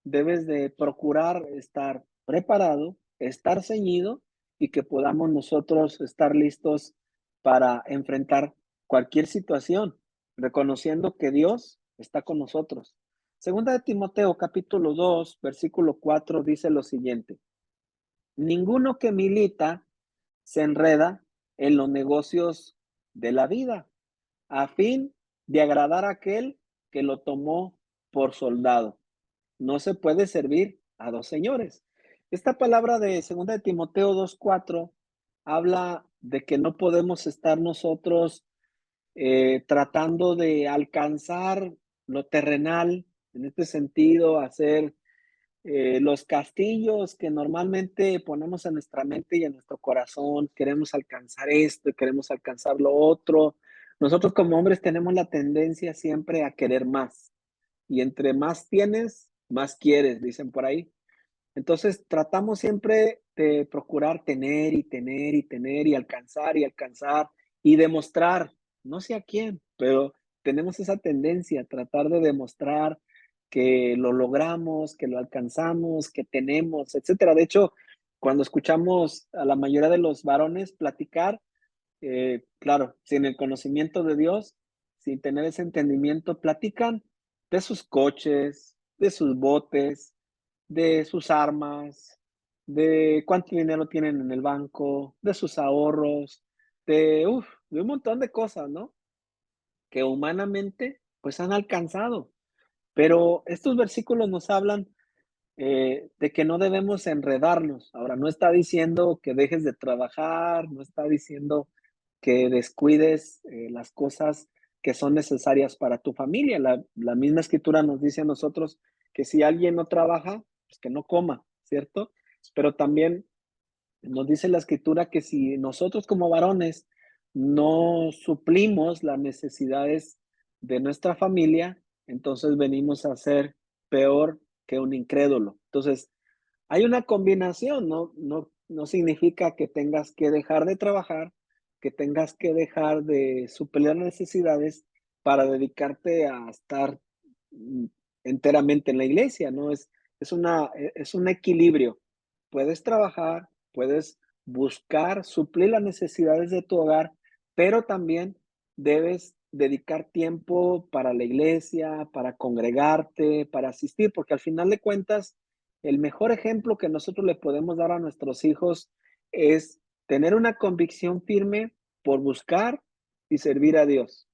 Debes de procurar estar preparado, estar ceñido y que podamos nosotros estar listos para enfrentar cualquier situación, reconociendo que Dios está con nosotros. Segunda de Timoteo, capítulo 2 versículo 4 dice lo siguiente: ninguno que milita se enreda en los negocios de la vida, a fin de agradar a aquel que lo tomó por soldado. No se puede servir a dos señores. Esta palabra de segunda de Timoteo 2:4 habla de que no podemos estar nosotros tratando de alcanzar lo terrenal, en este sentido, hacer los castillos que normalmente ponemos en nuestra mente y en nuestro corazón. Queremos alcanzar esto, queremos alcanzar lo otro. Nosotros como hombres tenemos la tendencia siempre a querer más. Y entre más tienes, más quieres, dicen por ahí. Entonces tratamos siempre de procurar tener y tener y tener y alcanzar y demostrar, no sé a quién, pero tenemos esa tendencia a tratar de demostrar que lo logramos, que lo alcanzamos, que tenemos, etcétera. De hecho, cuando escuchamos a la mayoría de los varones platicar, claro, sin el conocimiento de Dios, sin tener ese entendimiento, platican de sus coches, de sus botes, de sus armas, de cuánto dinero tienen en el banco, de sus ahorros, de un montón de cosas, ¿no? Que humanamente, pues han alcanzado. Pero estos versículos nos hablan de que no debemos enredarnos. Ahora, no está diciendo que dejes de trabajar, no está diciendo que descuides las cosas que son necesarias para tu familia. La misma escritura nos dice a nosotros que si alguien no trabaja, pues que no coma, ¿cierto? Pero también nos dice la escritura que si nosotros como varones no suplimos las necesidades de nuestra familia, entonces venimos a ser peor que un incrédulo. Entonces, hay una combinación, no significa que tengas que dejar de trabajar, que tengas que dejar de suplir necesidades para dedicarte a estar mm, enteramente en la iglesia, ¿no? Es un equilibrio. Puedes trabajar, puedes buscar suplir las necesidades de tu hogar, pero también debes dedicar tiempo para la iglesia, para congregarte, para asistir, porque al final de cuentas, el mejor ejemplo que nosotros le podemos dar a nuestros hijos es tener una convicción firme por buscar y servir a Dios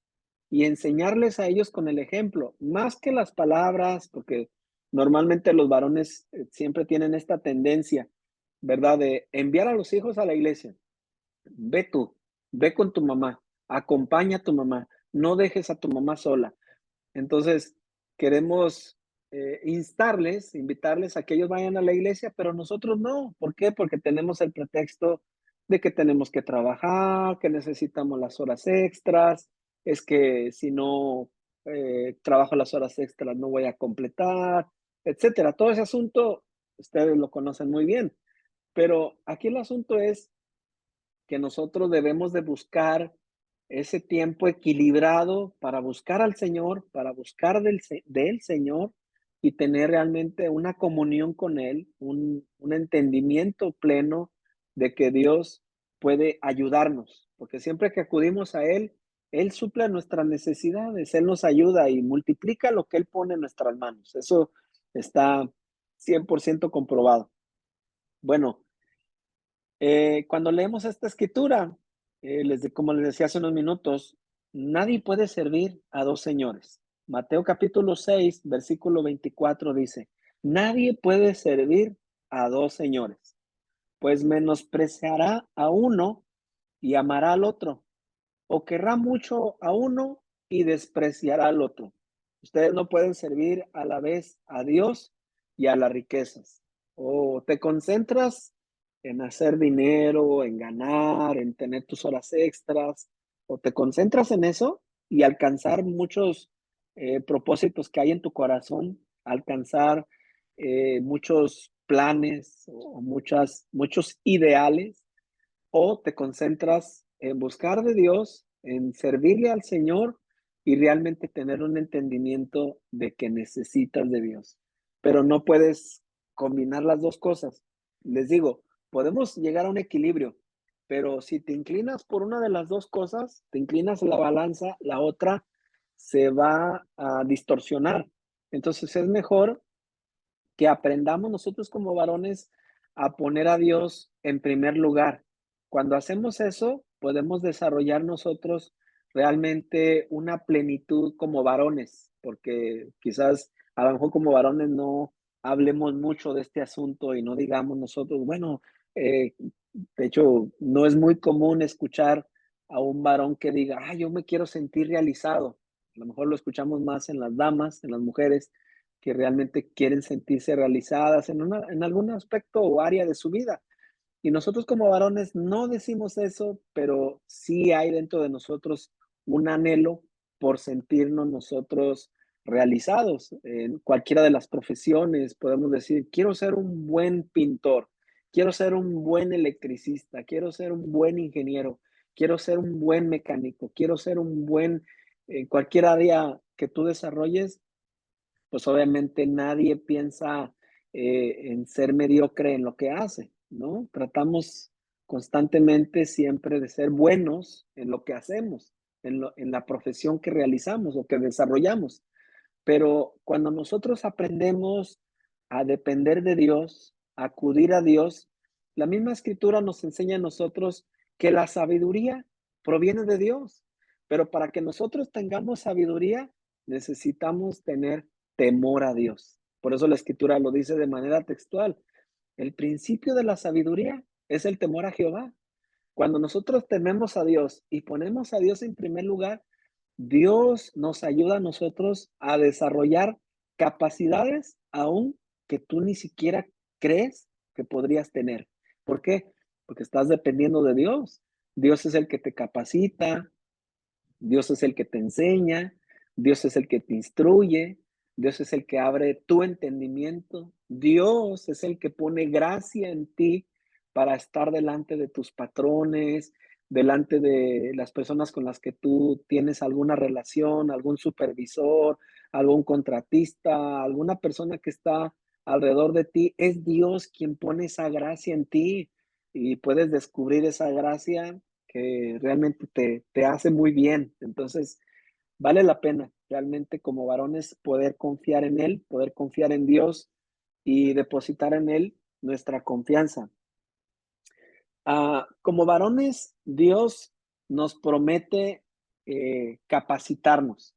y enseñarles a ellos con el ejemplo, más que las palabras, porque normalmente los varones siempre tienen esta tendencia, ¿verdad? De enviar a los hijos a la iglesia. Ve tú, ve con tu mamá, acompaña a tu mamá, no dejes a tu mamá sola. Entonces, queremos instarles, invitarles a que ellos vayan a la iglesia, pero nosotros no. ¿Por qué? Porque tenemos el pretexto de que tenemos que trabajar, que necesitamos las horas extras, es que si no trabajo las horas extras no voy a completar, etcétera. Todo ese asunto, ustedes lo conocen muy bien, pero aquí el asunto es que nosotros debemos de buscar ese tiempo equilibrado para buscar al Señor, para buscar del Señor y tener realmente una comunión con Él, un entendimiento pleno de que Dios puede ayudarnos, porque siempre que acudimos a Él, Él suple nuestras necesidades, Él nos ayuda y multiplica lo que Él pone en nuestras manos. Eso está 100% comprobado. Bueno, cuando leemos esta escritura, como les decía hace unos minutos, nadie puede servir a dos señores. Mateo capítulo 6, versículo 24 dice, nadie puede servir a dos señores, pues menospreciará a uno y amará al otro, o querrá mucho a uno y despreciará al otro. Ustedes no pueden servir a la vez a Dios y a las riquezas. O te concentras en hacer dinero, en ganar, en tener tus horas extras, o te concentras en eso y alcanzar muchos propósitos que hay en tu corazón, alcanzar muchos planes o muchos ideales o te concentras en buscar de Dios, en servirle al Señor y realmente tener un entendimiento de que necesitas de Dios. Pero no puedes combinar las dos cosas. Les digo, podemos llegar a un equilibrio, pero si te inclinas por una de las dos cosas, te inclinas a la balanza, la otra se va a distorsionar. Entonces es mejor que aprendamos nosotros como varones a poner a Dios en primer lugar. Cuando hacemos eso, podemos desarrollar nosotros realmente una plenitud como varones, porque quizás a lo mejor como varones no hablemos mucho de este asunto y no digamos nosotros, bueno, de hecho, no es muy común escuchar a un varón que diga, ah, yo me quiero sentir realizado. A lo mejor lo escuchamos más en las damas, en las mujeres, que realmente quieren sentirse realizadas en algún aspecto o área de su vida. Y nosotros como varones no decimos eso, pero sí hay dentro de nosotros un anhelo por sentirnos nosotros realizados en cualquiera de las profesiones. Podemos decir, quiero ser un buen pintor, quiero ser un buen electricista, quiero ser un buen ingeniero, quiero ser un buen mecánico, quiero ser un buen, en cualquier área que tú desarrolles, pues obviamente nadie piensa en ser mediocre en lo que hace, ¿no? Tratamos constantemente siempre de ser buenos en lo que hacemos, en la profesión que realizamos o que desarrollamos. Pero cuando nosotros aprendemos a depender de Dios, a acudir a Dios, la misma escritura nos enseña a nosotros que la sabiduría proviene de Dios. Pero para que nosotros tengamos sabiduría, necesitamos tener temor a Dios. Por eso la escritura lo dice de manera textual. El principio de la sabiduría es el temor a Jehová. Cuando nosotros tememos a Dios y ponemos a Dios en primer lugar, Dios nos ayuda a nosotros a desarrollar capacidades aún que tú ni siquiera crees que podrías tener. ¿Por qué? Porque estás dependiendo de Dios. Dios es el que te capacita, Dios es el que te enseña, Dios es el que te instruye, Dios es el que abre tu entendimiento, Dios es el que pone gracia en ti para estar delante de tus patrones, delante de las personas con las que tú tienes alguna relación, algún supervisor, algún contratista, alguna persona que está alrededor de ti. Es Dios quien pone esa gracia en ti y puedes descubrir esa gracia que realmente te hace muy bien. Entonces, vale la pena realmente como varones poder confiar en Él, poder confiar en Dios y depositar en Él nuestra confianza. Como varones, Dios nos promete capacitarnos.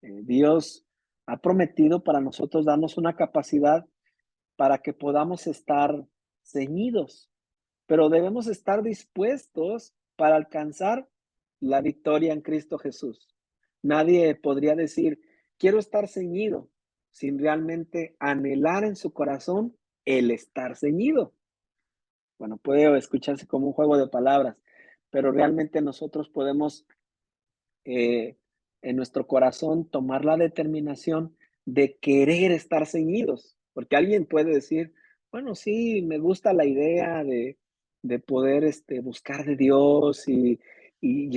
Dios ha prometido para nosotros darnos una capacidad para que podamos estar ceñidos, pero debemos estar dispuestos para alcanzar la victoria en Cristo Jesús. Nadie podría decir, quiero estar ceñido, sin realmente anhelar en su corazón el estar ceñido. Bueno, puede escucharse como un juego de palabras, pero realmente nosotros podemos eh, en nuestro corazón tomar la determinación de querer estar ceñidos, porque alguien puede decir, bueno, sí, me gusta la idea de poder buscar de Dios y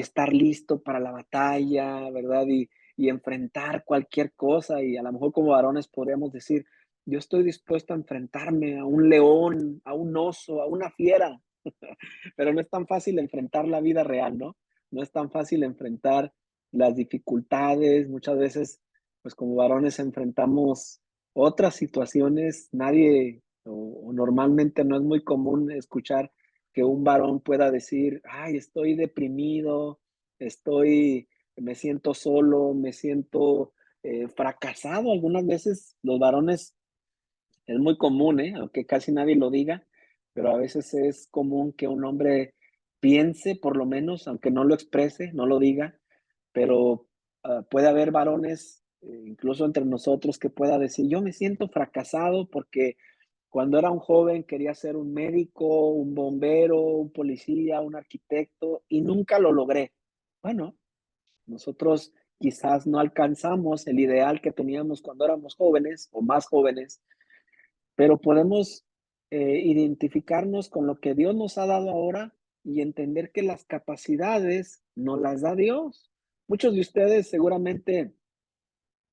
estar listo para la batalla, ¿verdad? Y enfrentar cualquier cosa y a lo mejor como varones podríamos decir, yo estoy dispuesto a enfrentarme a un león, a un oso, a una fiera, pero no es tan fácil enfrentar la vida real, ¿no? No es tan fácil enfrentar las dificultades, muchas veces, pues como varones enfrentamos otras situaciones, nadie o normalmente no es muy común escuchar que un varón pueda decir, ay, estoy deprimido, me siento solo, me siento fracasado. Algunas veces los varones es muy común, aunque casi nadie lo diga, pero a veces es común que un hombre piense, por lo menos, aunque no lo exprese, no lo diga, pero puede haber varones, incluso entre nosotros, que pueda decir, yo me siento fracasado porque cuando era un joven quería ser un médico, un bombero, un policía, un arquitecto y nunca lo logré. Bueno, nosotros quizás no alcanzamos el ideal que teníamos cuando éramos jóvenes o más jóvenes, pero podemos identificarnos con lo que Dios nos ha dado ahora y entender que las capacidades nos las da Dios. Muchos de ustedes seguramente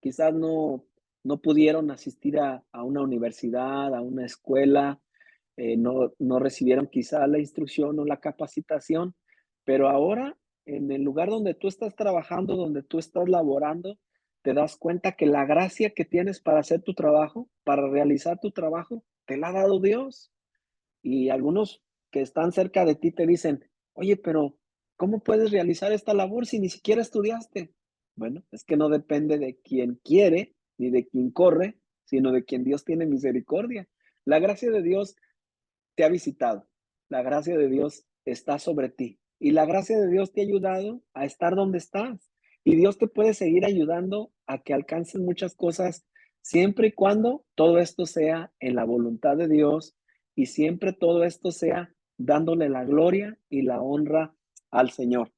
quizás no pudieron asistir a una universidad, a una escuela, no recibieron quizá la instrucción o la capacitación, pero ahora en el lugar donde tú estás trabajando, donde tú estás laborando, te das cuenta que la gracia que tienes para hacer tu trabajo, para realizar tu trabajo, te la ha dado Dios. Y algunos que están cerca de ti te dicen, oye, pero ¿cómo puedes realizar esta labor si ni siquiera estudiaste? Bueno, es que no depende de quien quiere ni de quien corre, sino de quien Dios tiene misericordia. La gracia de Dios te ha visitado, la gracia de Dios está sobre ti y la gracia de Dios te ha ayudado a estar donde estás. Y Dios te puede seguir ayudando a que alcances muchas cosas siempre y cuando todo esto sea en la voluntad de Dios y siempre todo esto sea dándole la gloria y la honra al Señor.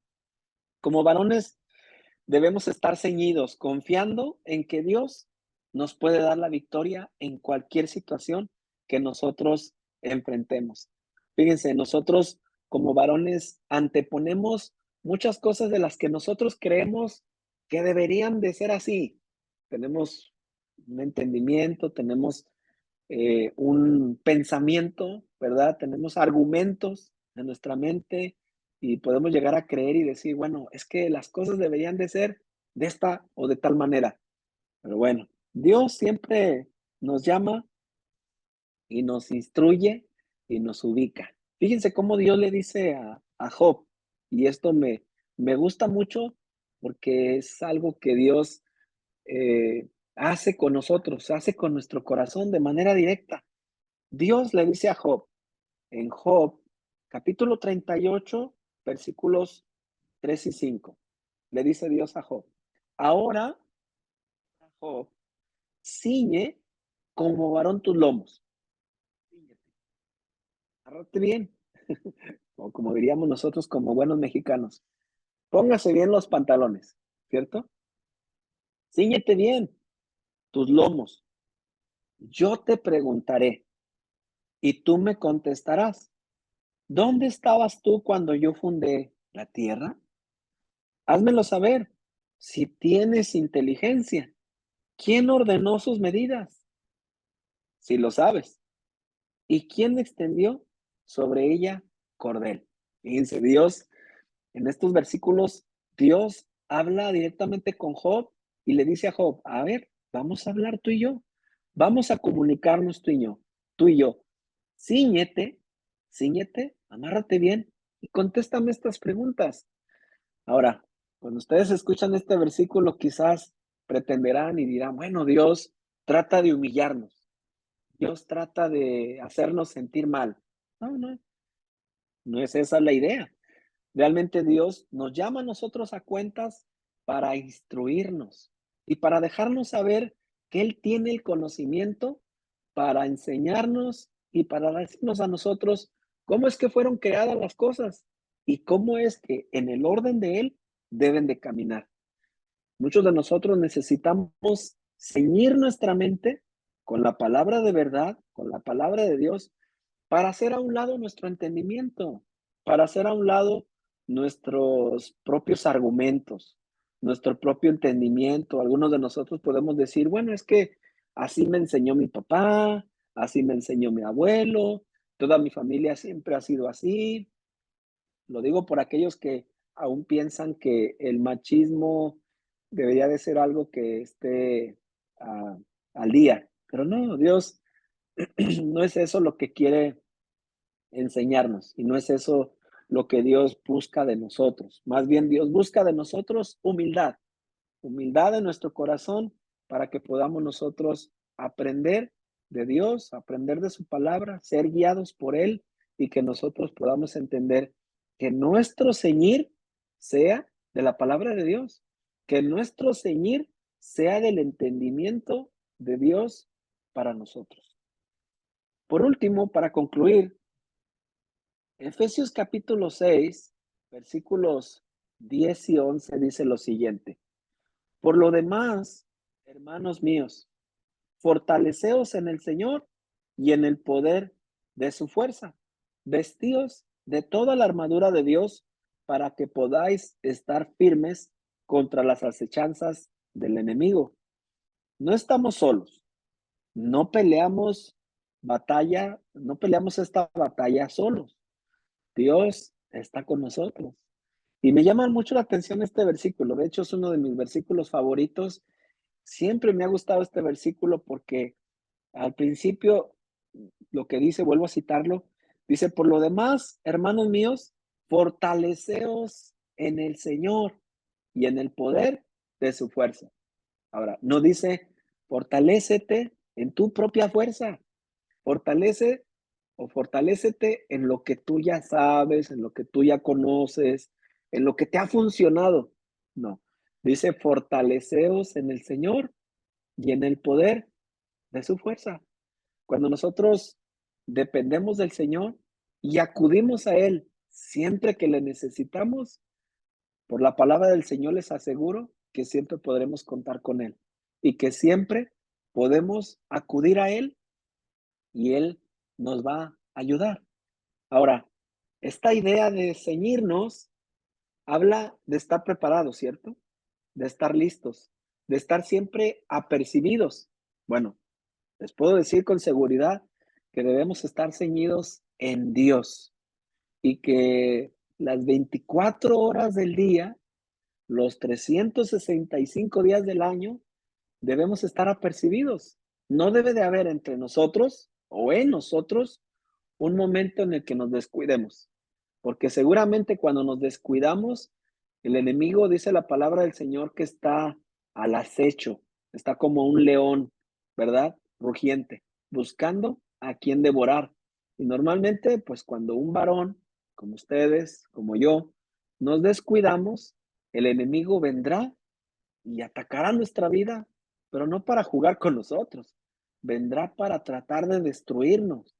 Como varones debemos estar ceñidos, confiando en que Dios nos puede dar la victoria en cualquier situación que nosotros enfrentemos. Fíjense, nosotros como varones anteponemos muchas cosas de las que nosotros creemos que deberían de ser así. Tenemos un entendimiento, tenemos un pensamiento, ¿verdad? Tenemos argumentos en nuestra mente y podemos llegar a creer y decir, bueno, es que las cosas deberían de ser de esta o de tal manera. Pero bueno, Dios siempre nos llama y nos instruye y nos ubica. Fíjense cómo Dios le dice a Job, y esto me gusta mucho porque es algo que Dios hace con nosotros, hace con nuestro corazón de manera directa. Dios le dice a Job, en Job, capítulo 38, versículos 3 y 5, le dice Dios a Job, ahora, Job, ciñe como varón tus lomos. Cíñete, agárrate bien, o como diríamos nosotros como buenos mexicanos, póngase bien los pantalones, ¿cierto? Cíñete bien tus lomos. Yo te preguntaré y tú me contestarás. ¿Dónde estabas tú cuando yo fundé la tierra? Házmelo saber. Si tienes inteligencia, ¿quién ordenó sus medidas? Si lo sabes. ¿Y quién extendió sobre ella cordel? Fíjense, Dios, en estos versículos, Dios habla directamente con Job y le dice a Job, a ver, vamos a hablar tú y yo. Vamos a comunicarnos tú y yo. Cíñete, cíñete, amárrate bien y contéstame estas preguntas. Ahora, cuando ustedes escuchan este versículo, quizás pretenderán y dirán, bueno, Dios trata de humillarnos, Dios trata de hacernos sentir mal. No, no, no es esa la idea. Realmente Dios nos llama a nosotros a cuentas para instruirnos y para dejarnos saber que Él tiene el conocimiento para enseñarnos y para decirnos a nosotros cómo es que fueron creadas las cosas y cómo es que en el orden de Él deben de caminar. Muchos de nosotros necesitamos ceñir nuestra mente con la palabra de verdad, con la palabra de Dios, para hacer a un lado nuestro entendimiento, para hacer a un lado nuestros propios argumentos, nuestro propio entendimiento. Algunos de nosotros podemos decir, bueno, es que así me enseñó mi papá, así me enseñó mi abuelo, toda mi familia siempre ha sido así. Lo digo por aquellos que aún piensan que el machismo debería de ser algo que esté al día, pero no, Dios no es eso lo que quiere enseñarnos y no es eso lo que Dios busca de nosotros. Más bien Dios busca de nosotros humildad, humildad en nuestro corazón para que podamos nosotros aprender de Dios, aprender de su palabra, ser guiados por Él y que nosotros podamos entender que nuestro ceñir sea de la palabra de Dios, que nuestro ceñir sea del entendimiento de Dios para nosotros. Por último, para concluir, Efesios capítulo 6, versículos 10 y 11 dice lo siguiente. Por lo demás, hermanos míos, fortaleceos en el Señor y en el poder de su fuerza. Vestíos de toda la armadura de Dios para que podáis estar firmes contra las acechanzas del enemigo. No estamos solos. No peleamos esta batalla solos. Dios está con nosotros. Y me llama mucho la atención este versículo. De hecho, es uno de mis versículos favoritos. Siempre me ha gustado este versículo porque al principio lo que dice, vuelvo a citarlo, dice, por lo demás, hermanos míos, fortaleceos en el Señor y en el poder de su fuerza. Ahora, no dice, fortalécete en tu propia fuerza, fortalece o fortalécete en lo que tú ya sabes, en lo que tú ya conoces, en lo que te ha funcionado. No, dice, fortaleceos en el Señor y en el poder de su fuerza. Cuando nosotros dependemos del Señor y acudimos a Él siempre que le necesitamos, por la palabra del Señor les aseguro que siempre podremos contar con Él y que siempre podemos acudir a Él y Él nos va a ayudar. Ahora, esta idea de ceñirnos habla de estar preparados, ¿cierto? De estar listos, de estar siempre apercibidos. Bueno, les puedo decir con seguridad que debemos estar ceñidos en Dios y que las 24 horas del día, los 365 días del año, debemos estar apercibidos. No debe de haber entre nosotros o en nosotros un momento en el que nos descuidemos, porque seguramente cuando nos descuidamos, el enemigo, dice la palabra del Señor, que está al acecho, está como un león, ¿verdad? Rugiente, buscando a quien devorar. Y normalmente, pues cuando un varón, como ustedes, como yo, nos descuidamos, el enemigo vendrá y atacará nuestra vida, pero no para jugar con nosotros, vendrá para tratar de destruirnos.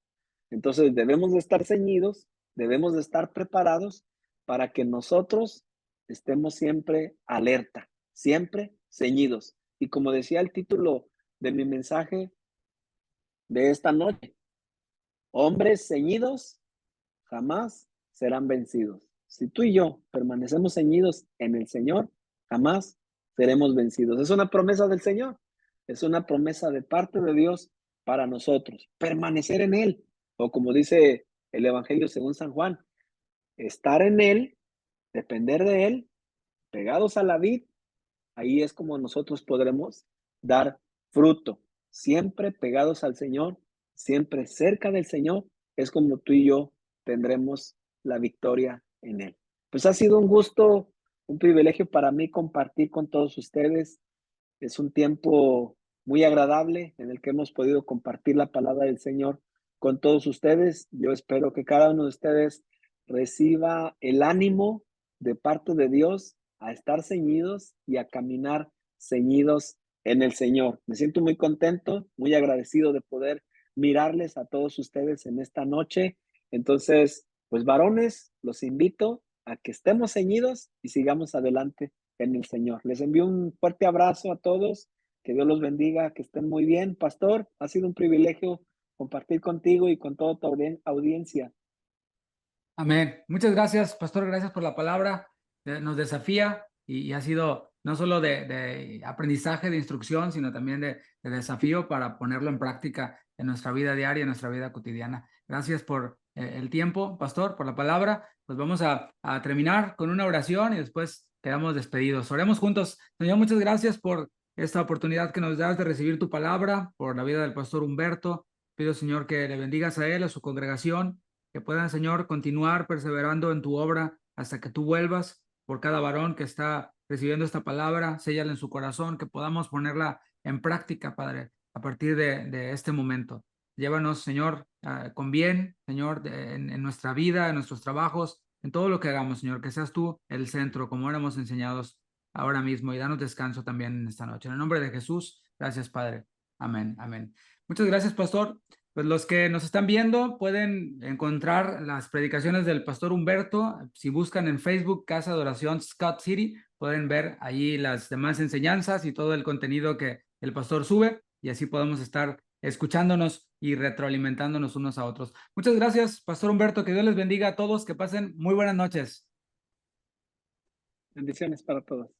Entonces debemos de estar ceñidos, debemos de estar preparados para que nosotros estemos siempre alerta, siempre ceñidos. Y como decía el título de mi mensaje de esta noche, hombres ceñidos jamás serán vencidos. Si tú y yo permanecemos ceñidos en el Señor, jamás seremos vencidos. Es una promesa del Señor, es una promesa de parte de Dios para nosotros, permanecer en Él, o como dice el Evangelio según San Juan, estar en Él, depender de Él, pegados a la vid, ahí es como nosotros podremos dar fruto, siempre pegados al Señor, siempre cerca del Señor, es como tú y yo tendremos la victoria en Él. Pues ha sido un gusto, un privilegio para mí compartir con todos ustedes. Es un tiempo muy agradable en el que hemos podido compartir la palabra del Señor con todos ustedes. Yo espero que cada uno de ustedes reciba el ánimo de parte de Dios a estar ceñidos y a caminar ceñidos en el Señor. Me siento muy contento, muy agradecido de poder mirarles a todos ustedes en esta noche. Entonces, pues varones, los invito a que estemos ceñidos y sigamos adelante en el Señor. Les envío un fuerte abrazo a todos. Que Dios los bendiga, que estén muy bien. Pastor, ha sido un privilegio compartir contigo y con toda tu audiencia. Amén. Muchas gracias, pastor. Gracias por la palabra. Nos desafía y ha sido no solo de aprendizaje, de instrucción, sino también de desafío para ponerlo en práctica en nuestra vida diaria, en nuestra vida cotidiana. Gracias por el tiempo, pastor, por la palabra. Pues vamos a terminar con una oración y después quedamos despedidos. Oremos juntos. Señor, muchas gracias por esta oportunidad que nos das de recibir tu palabra, por la vida del pastor Humberto. Pido, Señor, que le bendigas a él, a su congregación, que puedan, Señor, continuar perseverando en tu obra hasta que tú vuelvas. Por cada varón que está recibiendo esta palabra, séllala en su corazón, que podamos ponerla en práctica, Padre, a partir de este momento. Llévanos, Señor, con bien, Señor, en nuestra vida, en nuestros trabajos, en todo lo que hagamos, Señor, que seas tú el centro, como éramos enseñados ahora mismo, y danos descanso también en esta noche. En el nombre de Jesús, gracias, Padre. Amén, amén. Muchas gracias, pastor. Pues los que nos están viendo pueden encontrar las predicaciones del pastor Humberto. Si buscan en Facebook Casa de Oración Scott City, pueden ver ahí las demás enseñanzas y todo el contenido que el pastor sube, y así podemos estar escuchándonos y retroalimentándonos unos a otros. Muchas gracias, pastor Humberto. Que Dios les bendiga a todos. Que pasen muy buenas noches. Bendiciones para todos.